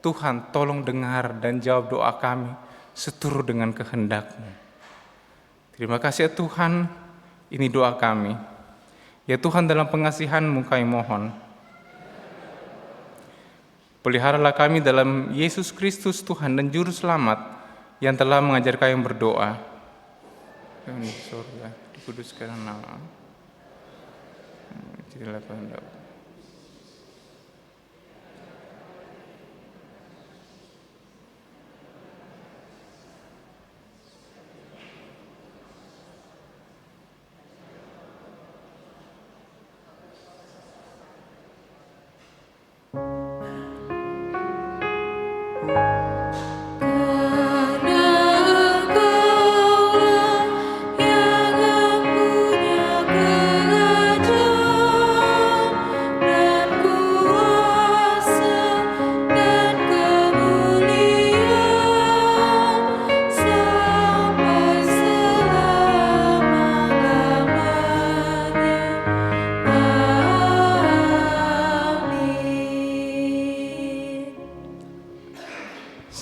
Tuhan, tolong dengar dan jawab doa kami seturut dengan kehendak-Mu. Terima kasih ya Tuhan, ini doa kami. Ya Tuhan, dalam pengasihan-Mu kami mohon, peliharalah kami dalam Yesus Kristus Tuhan dan Juru Selamat yang telah mengajar kami berdoa. Kami di surga, dikuduskan nama. Jadilah kehendak.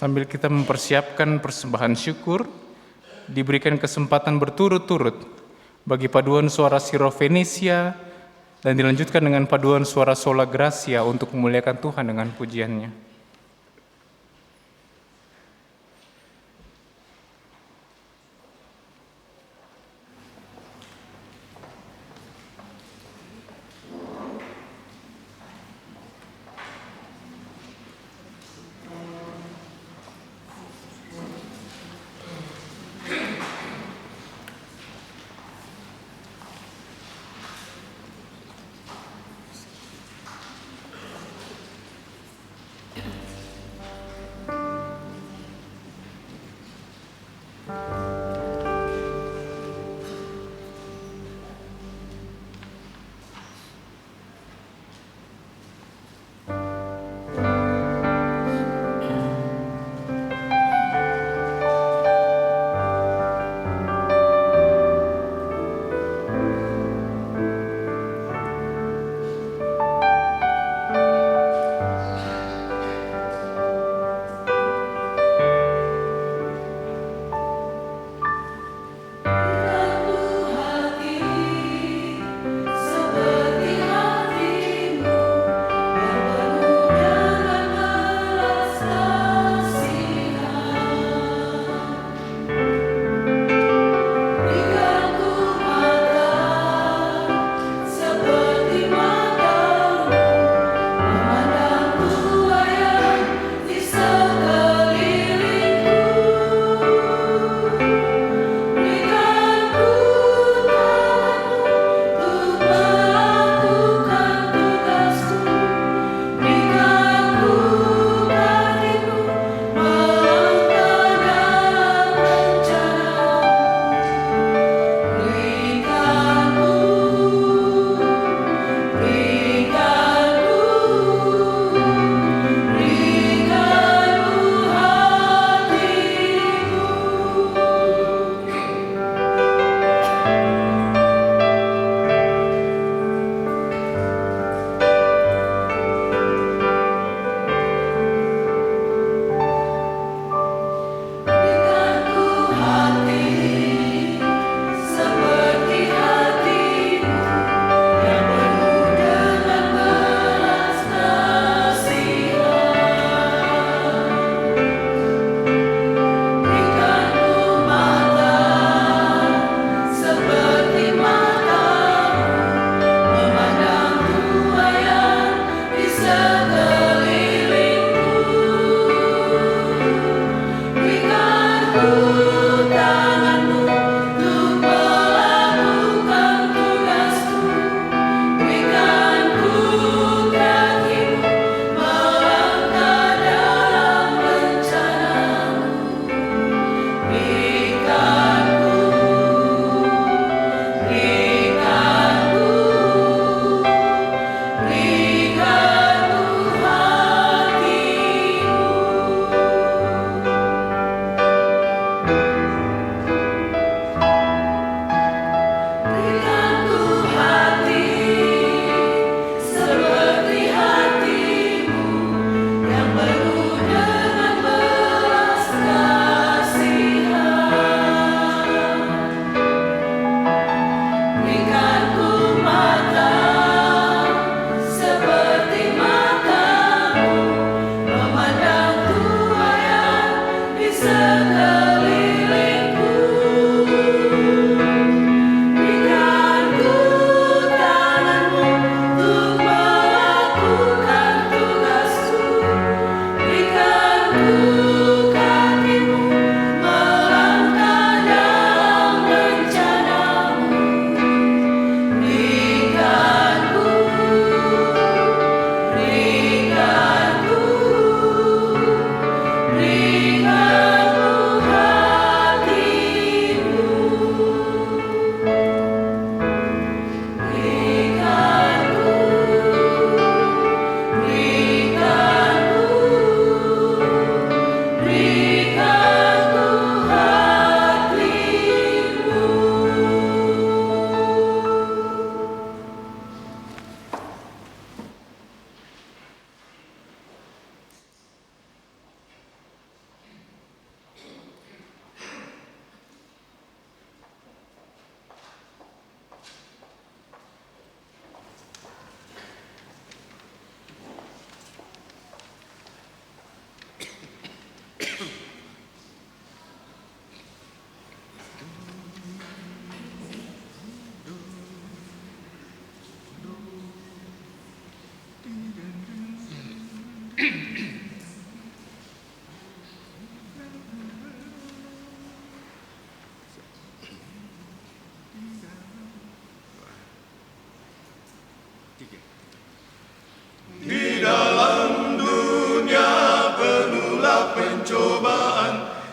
Sambil kita mempersiapkan persembahan syukur, diberikan kesempatan berturut-turut bagi paduan suara Siro Venesia dan dilanjutkan dengan paduan suara Sola Gracia untuk memuliakan Tuhan dengan pujiannya.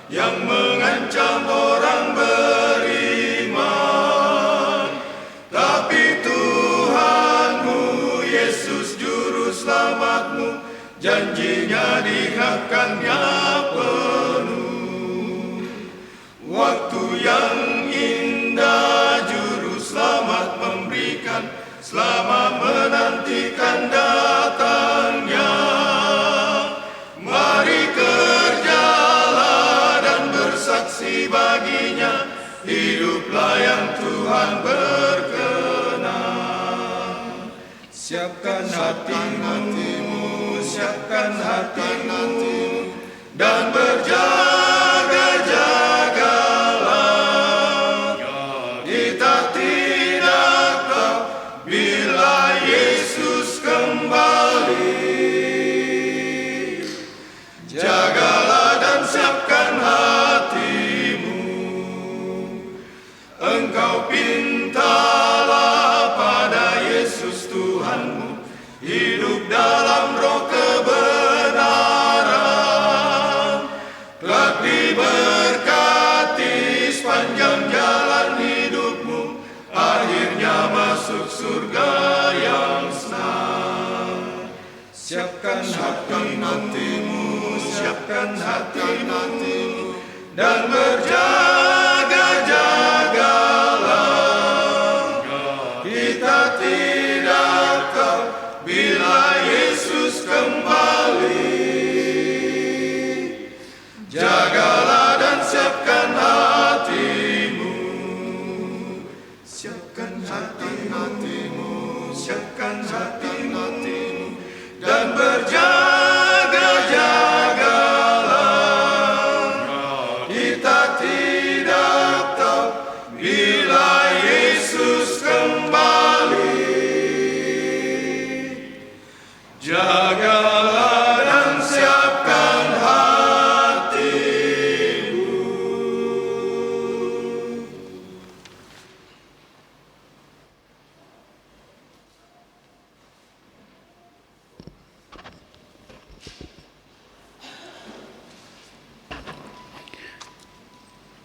yang mengancam orang beriman. Tapi Tuhanmu, Yesus Juru Selamatmu, janjinya digenakannya penuh. Waktu yang indah Juru Selamat memberikan, selama menantikan datangnya. Mari kerjalah dan bersaksi baginya, hiduplah yang Tuhan berkenan. Siapkan hatimu, siapkan hatimu, dan berjaga-jagalah. Kita tidak tahu bila Yesus kembali. Jagalah dan siapkan hatimu. Engkau pintalah pada Yesus Tuhanmu, hidup dalam roh kebenaran. Kelak diberkati sepanjang jalan hidupmu, akhirnya masuk surga yang senang. Siapkan hatimu, siapkan hatimu, dan berjaga-jagalah. Kita tidak tahu bila Yesus kembali. Jagalah dan siapkan hatimu. Siapkan hatimu, siapkan hatimu, dan berjaga-jagalah. Kita tidak tahu bila Yesus kembali. Jagalah dan siapkan hatimu.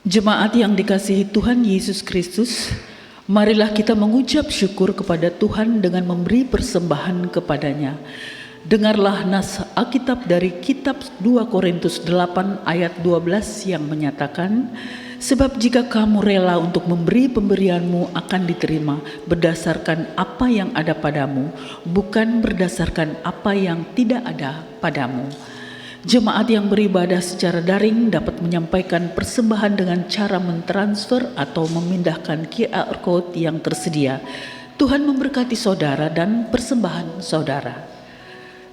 Jemaat yang dikasihi Tuhan Yesus Kristus, marilah kita mengucap syukur kepada Tuhan dengan memberi persembahan kepadanya. Dengarlah nas Alkitab dari kitab 2 Korintus 8 ayat 12 yang menyatakan, sebab jika kamu rela untuk memberi, pemberianmu akan diterima berdasarkan apa yang ada padamu, bukan berdasarkan apa yang tidak ada padamu. Jemaat yang beribadah secara daring dapat menyampaikan persembahan dengan cara mentransfer atau memindahkan QR Code yang tersedia. Tuhan memberkati saudara dan persembahan saudara.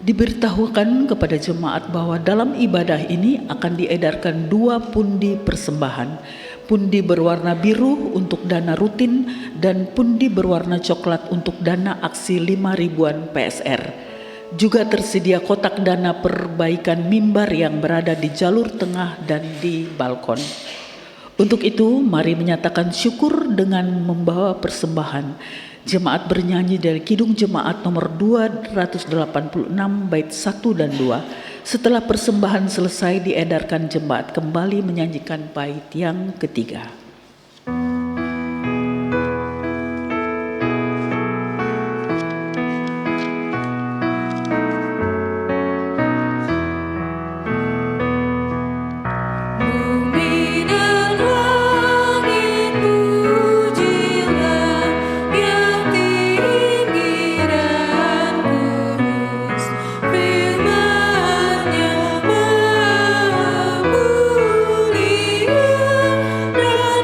Diberitahukan kepada jemaat bahwa dalam ibadah ini akan diedarkan 2 pundi persembahan. Pundi berwarna biru untuk dana rutin dan pundi berwarna coklat untuk dana aksi 5.000-an PSR. Juga tersedia kotak dana perbaikan mimbar yang berada di jalur tengah dan di balkon. Untuk itu, mari menyatakan syukur dengan membawa persembahan. Jemaat bernyanyi dari Kidung Jemaat nomor 286 bait 1 dan 2. Setelah persembahan selesai diedarkan, jemaat kembali menyanyikan bait yang ketiga. Firman-Nya memulia dan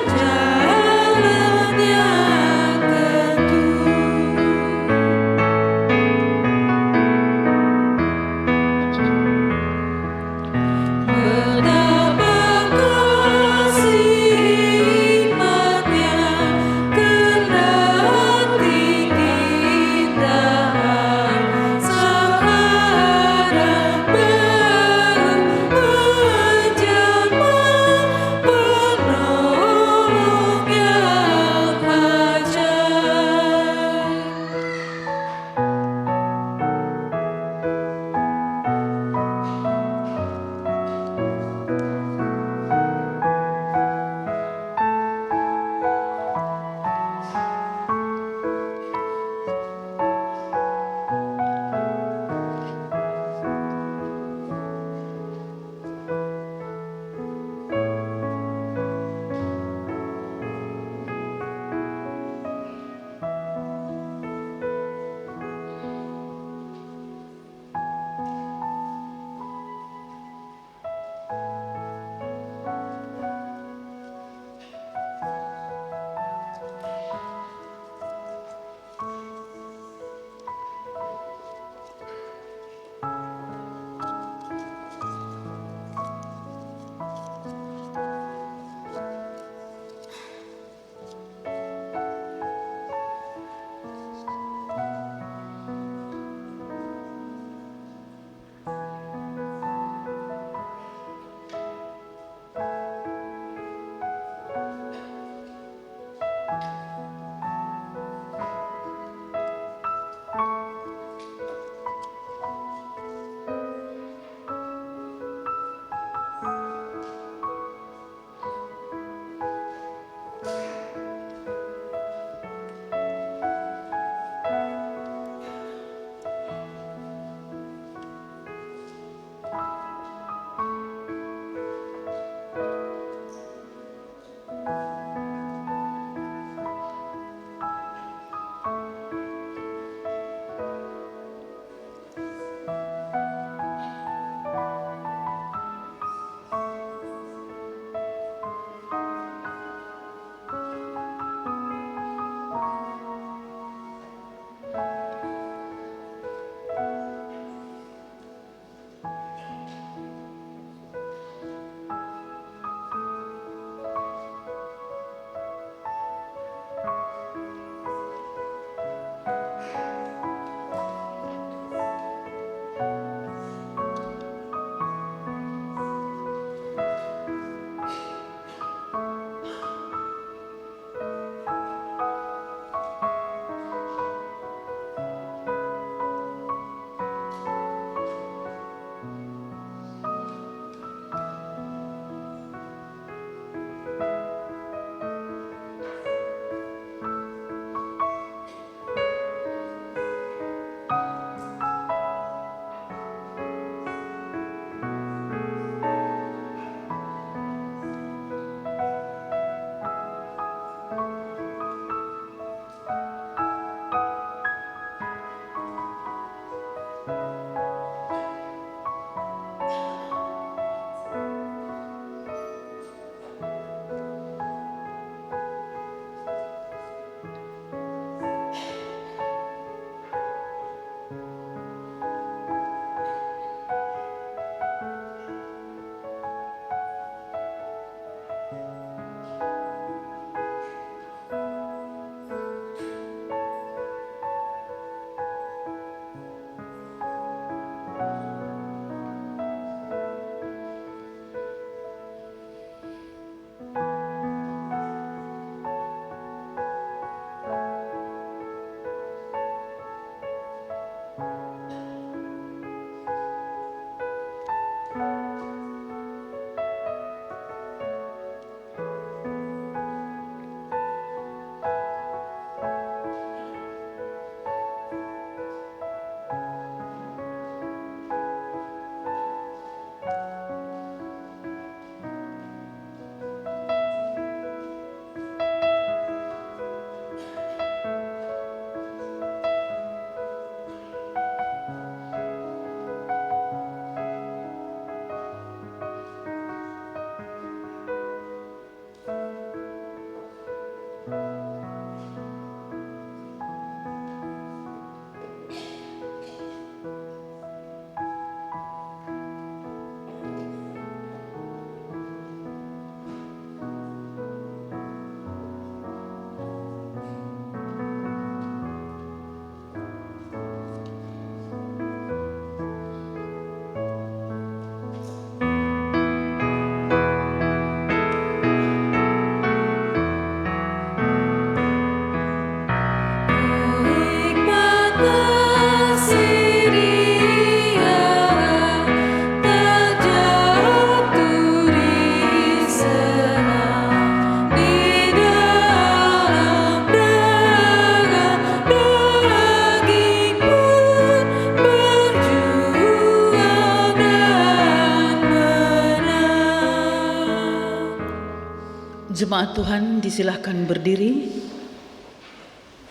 Jemaat Tuhan disilahkan berdiri.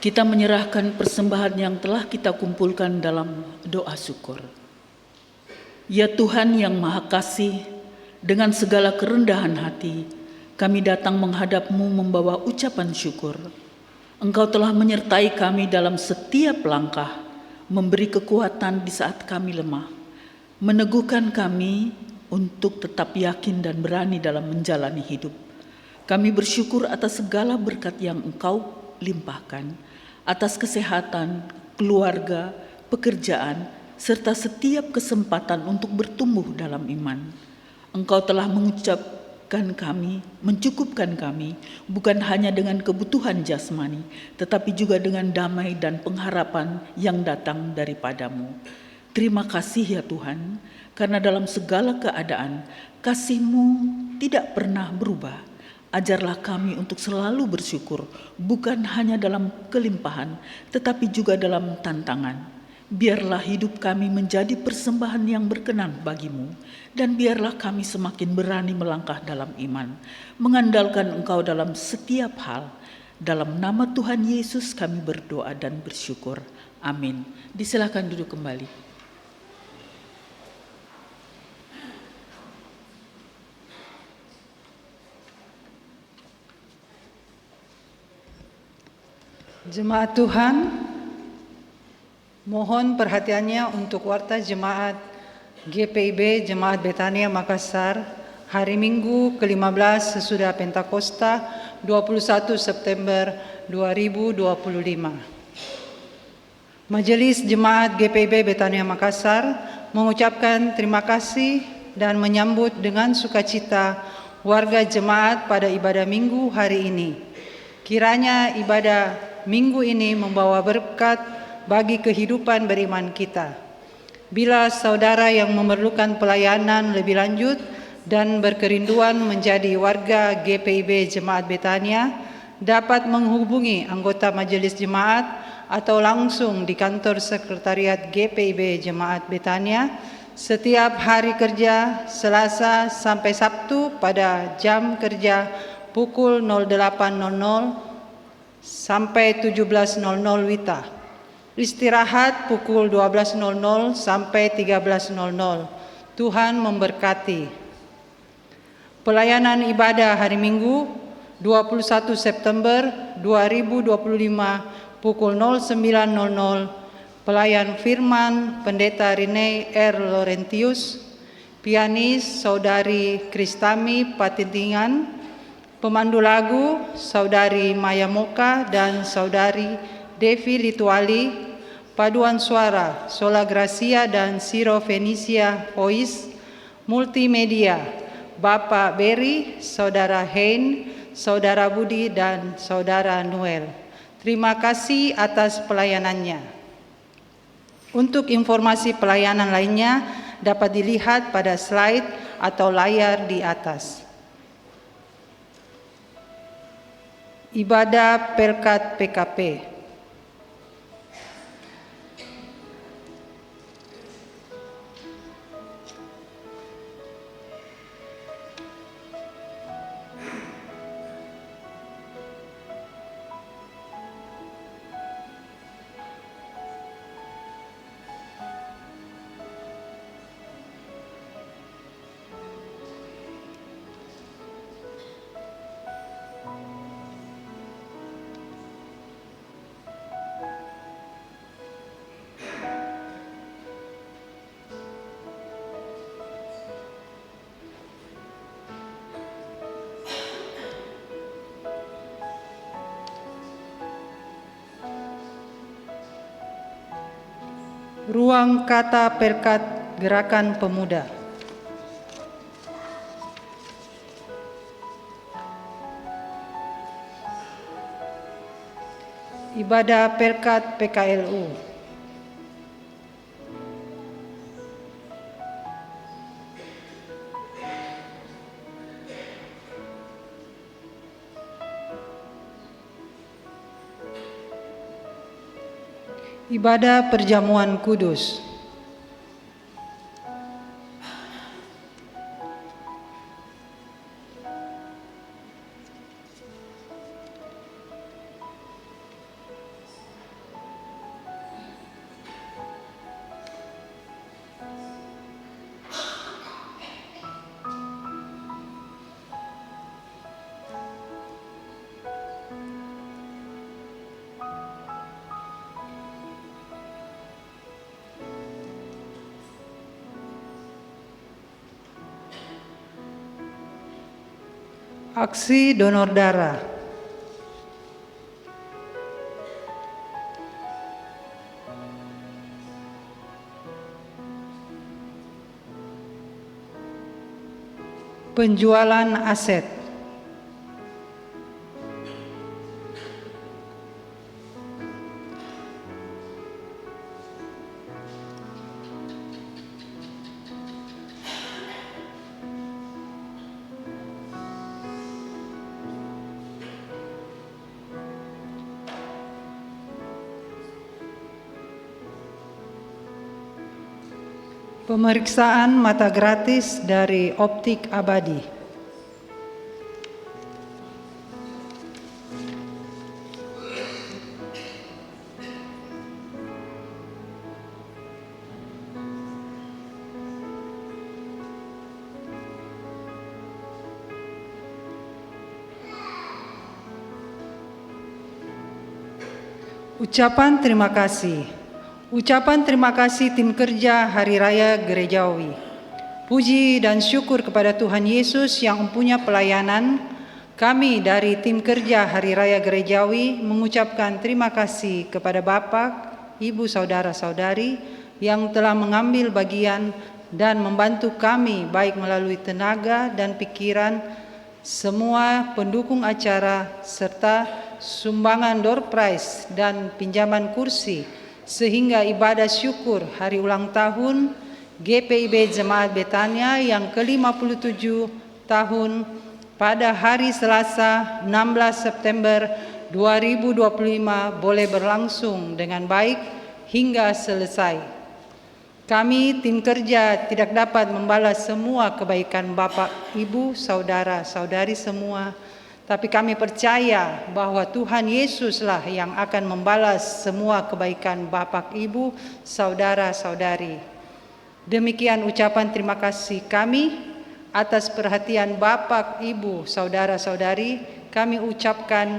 Kita menyerahkan persembahan yang telah kita kumpulkan dalam doa syukur. Ya Tuhan yang Maha Kasih, dengan segala kerendahan hati, kami datang menghadap-Mu membawa ucapan syukur. Engkau telah menyertai kami dalam setiap langkah, memberi kekuatan di saat kami lemah, meneguhkan kami untuk tetap yakin dan berani dalam menjalani hidup. Kami bersyukur atas segala berkat yang Engkau limpahkan, atas kesehatan, keluarga, pekerjaan, serta setiap kesempatan untuk bertumbuh dalam iman. Engkau telah mencukupkan kami, bukan hanya dengan kebutuhan jasmani, tetapi juga dengan damai dan pengharapan yang datang daripada-Mu. Terima kasih ya Tuhan, karena dalam segala keadaan, kasih-Mu tidak pernah berubah. Ajarlah kami untuk selalu bersyukur, bukan hanya dalam kelimpahan, tetapi juga dalam tantangan. Biarlah hidup kami menjadi persembahan yang berkenan bagi-Mu, dan biarlah kami semakin berani melangkah dalam iman, mengandalkan Engkau dalam setiap hal. Dalam nama Tuhan Yesus kami berdoa dan bersyukur. Amin. Disilakan duduk kembali. Jemaat Tuhan, mohon perhatiannya untuk warta jemaat GPIB Jemaat Betania Makassar hari Minggu ke-15 sesudah Pentakosta 21 September 2025. Majelis Jemaat GPIB Betania Makassar mengucapkan terima kasih dan menyambut dengan sukacita warga jemaat pada ibadah Minggu hari ini. Kiranya ibadah Minggu ini membawa berkat bagi kehidupan beriman kita. Bila saudara yang memerlukan pelayanan lebih lanjut dan berkerinduan menjadi warga GPIB Jemaat Betania, dapat menghubungi anggota majelis jemaat atau langsung di kantor sekretariat GPIB Jemaat Betania setiap hari kerja Selasa sampai Sabtu pada jam kerja pukul 08.00 sampai 17.00 WITA. Istirahat pukul 12.00 sampai 13.00. Tuhan memberkati. Pelayanan ibadah hari Minggu 21 September 2025 pukul 09.00. Pelayan firman Pendeta Rene R. Laurentius, pianis Saudari Kristami Patintingan, pemandu lagu Saudari Maya Moka dan Saudari Devi Lituali, paduan suara Sola Gracia dan Siro Fenicia Voice, multimedia Bapak Berry, Saudara Hein, Saudara Budi dan Saudara Noel. Terima kasih atas pelayanannya. Untuk informasi pelayanan lainnya dapat dilihat pada slide atau layar di atas. Ibadah Pelkat PKP. Ruang Kata Pelkat Gerakan Pemuda. Ibadah Pelkat PKLU. Ibadah Perjamuan Kudus. Aksi donor darah. Penjualan aset. Pemeriksaan mata gratis dari Optik Abadi. Ucapan terima kasih. Ucapan terima kasih tim kerja Hari Raya Gerejawi. Puji dan syukur kepada Tuhan Yesus yang mempunyai pelayanan. Kami dari tim kerja Hari Raya Gerejawi mengucapkan terima kasih kepada Bapak, Ibu, Saudara-saudari yang telah mengambil bagian dan membantu kami baik melalui tenaga dan pikiran, semua pendukung acara, serta sumbangan door prize dan pinjaman kursi, sehingga ibadah syukur hari ulang tahun GPIB Jemaat Betania yang ke-57 tahun pada hari Selasa 16 September 2025 boleh berlangsung dengan baik hingga selesai. Kami tim kerja tidak dapat membalas semua kebaikan Bapak, Ibu, Saudara-saudari semua, tapi kami percaya bahwa Tuhan Yesuslah yang akan membalas semua kebaikan Bapak, Ibu, Saudara-saudari. Demikian ucapan terima kasih kami atas perhatian Bapak, Ibu, Saudara-saudari. Kami ucapkan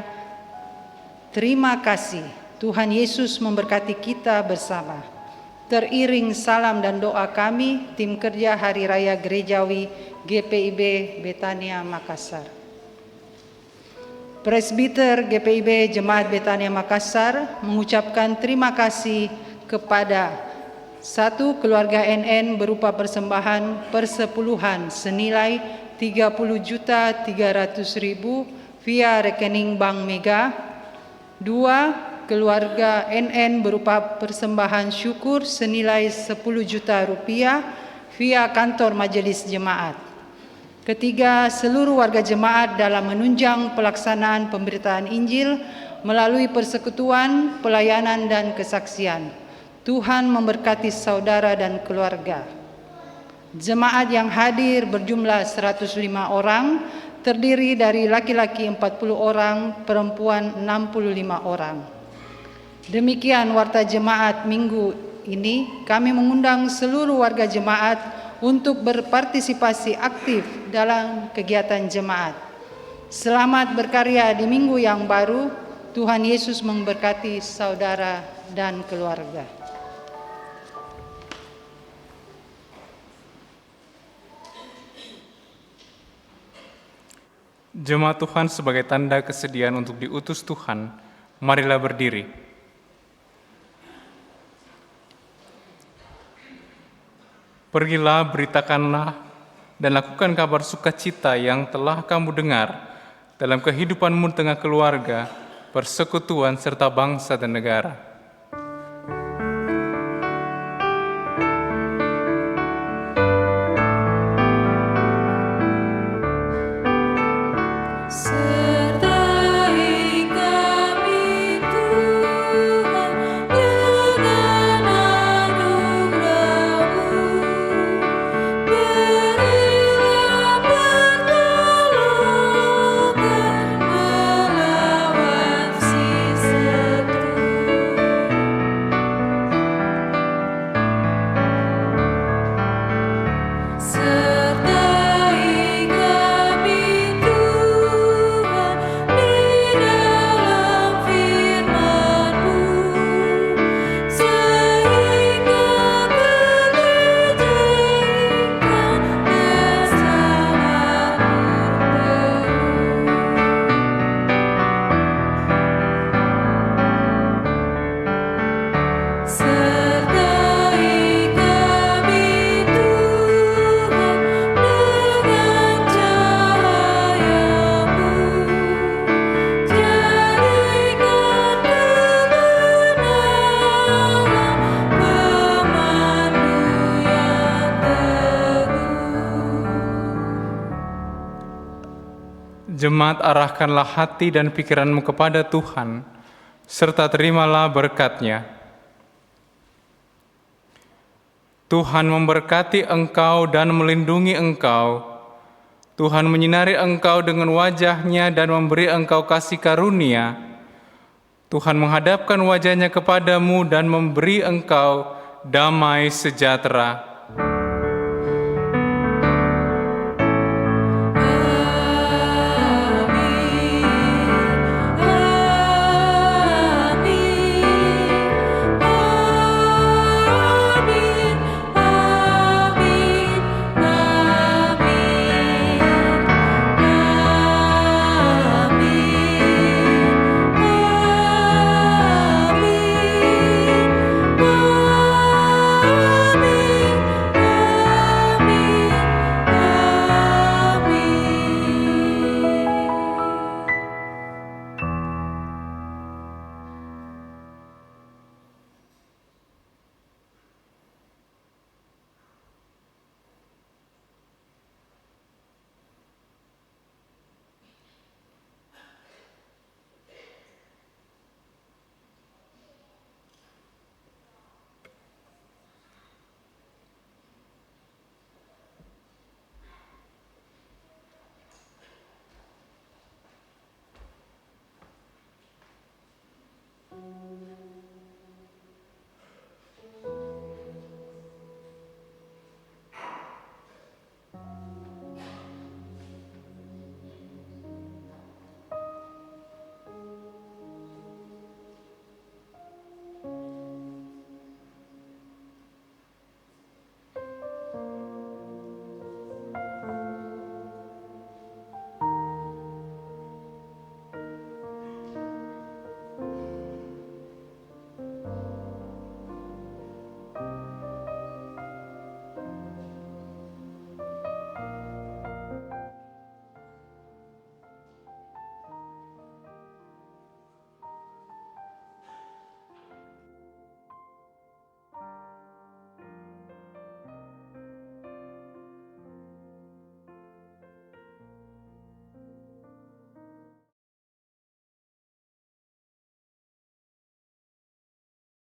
terima kasih. Tuhan Yesus memberkati kita bersama. Teriring salam dan doa kami, tim kerja Hari Raya Gerejawi GPIB Betania Makassar. Presbiter GPIB Jemaat Betania Makassar mengucapkan terima kasih kepada satu keluarga NN berupa persembahan persepuluhan senilai 30.300.000 via rekening Bank Mega. Dua keluarga NN berupa persembahan syukur senilai 10 juta rupiah via kantor majelis jemaat. Ketiga, seluruh warga jemaat dalam menunjang pelaksanaan pemberitaan Injil melalui persekutuan, pelayanan, dan kesaksian. Tuhan memberkati saudara dan keluarga. Jemaat yang hadir berjumlah 105 orang, terdiri dari laki-laki 40 orang, perempuan 65 orang. Demikian warta jemaat minggu ini. Kami mengundang seluruh warga jemaat untuk berpartisipasi aktif dalam kegiatan jemaat. Selamat berkarya di minggu yang baru. Tuhan Yesus memberkati saudara dan keluarga. Jemaat Tuhan, sebagai tanda kesediaan untuk diutus Tuhan, marilah berdiri. Pergilah, beritakanlah, dan lakukan kabar sukacita yang telah kamu dengar dalam kehidupanmu tengah keluarga, persekutuan, serta bangsa dan negara. Jemaat, arahkanlah hati dan pikiranmu kepada Tuhan, serta terimalah berkat-Nya. Tuhan memberkati engkau dan melindungi engkau. Tuhan menyinari engkau dengan wajah-Nya dan memberi engkau kasih karunia. Tuhan menghadapkan wajah-Nya kepadamu dan memberi engkau damai sejahtera.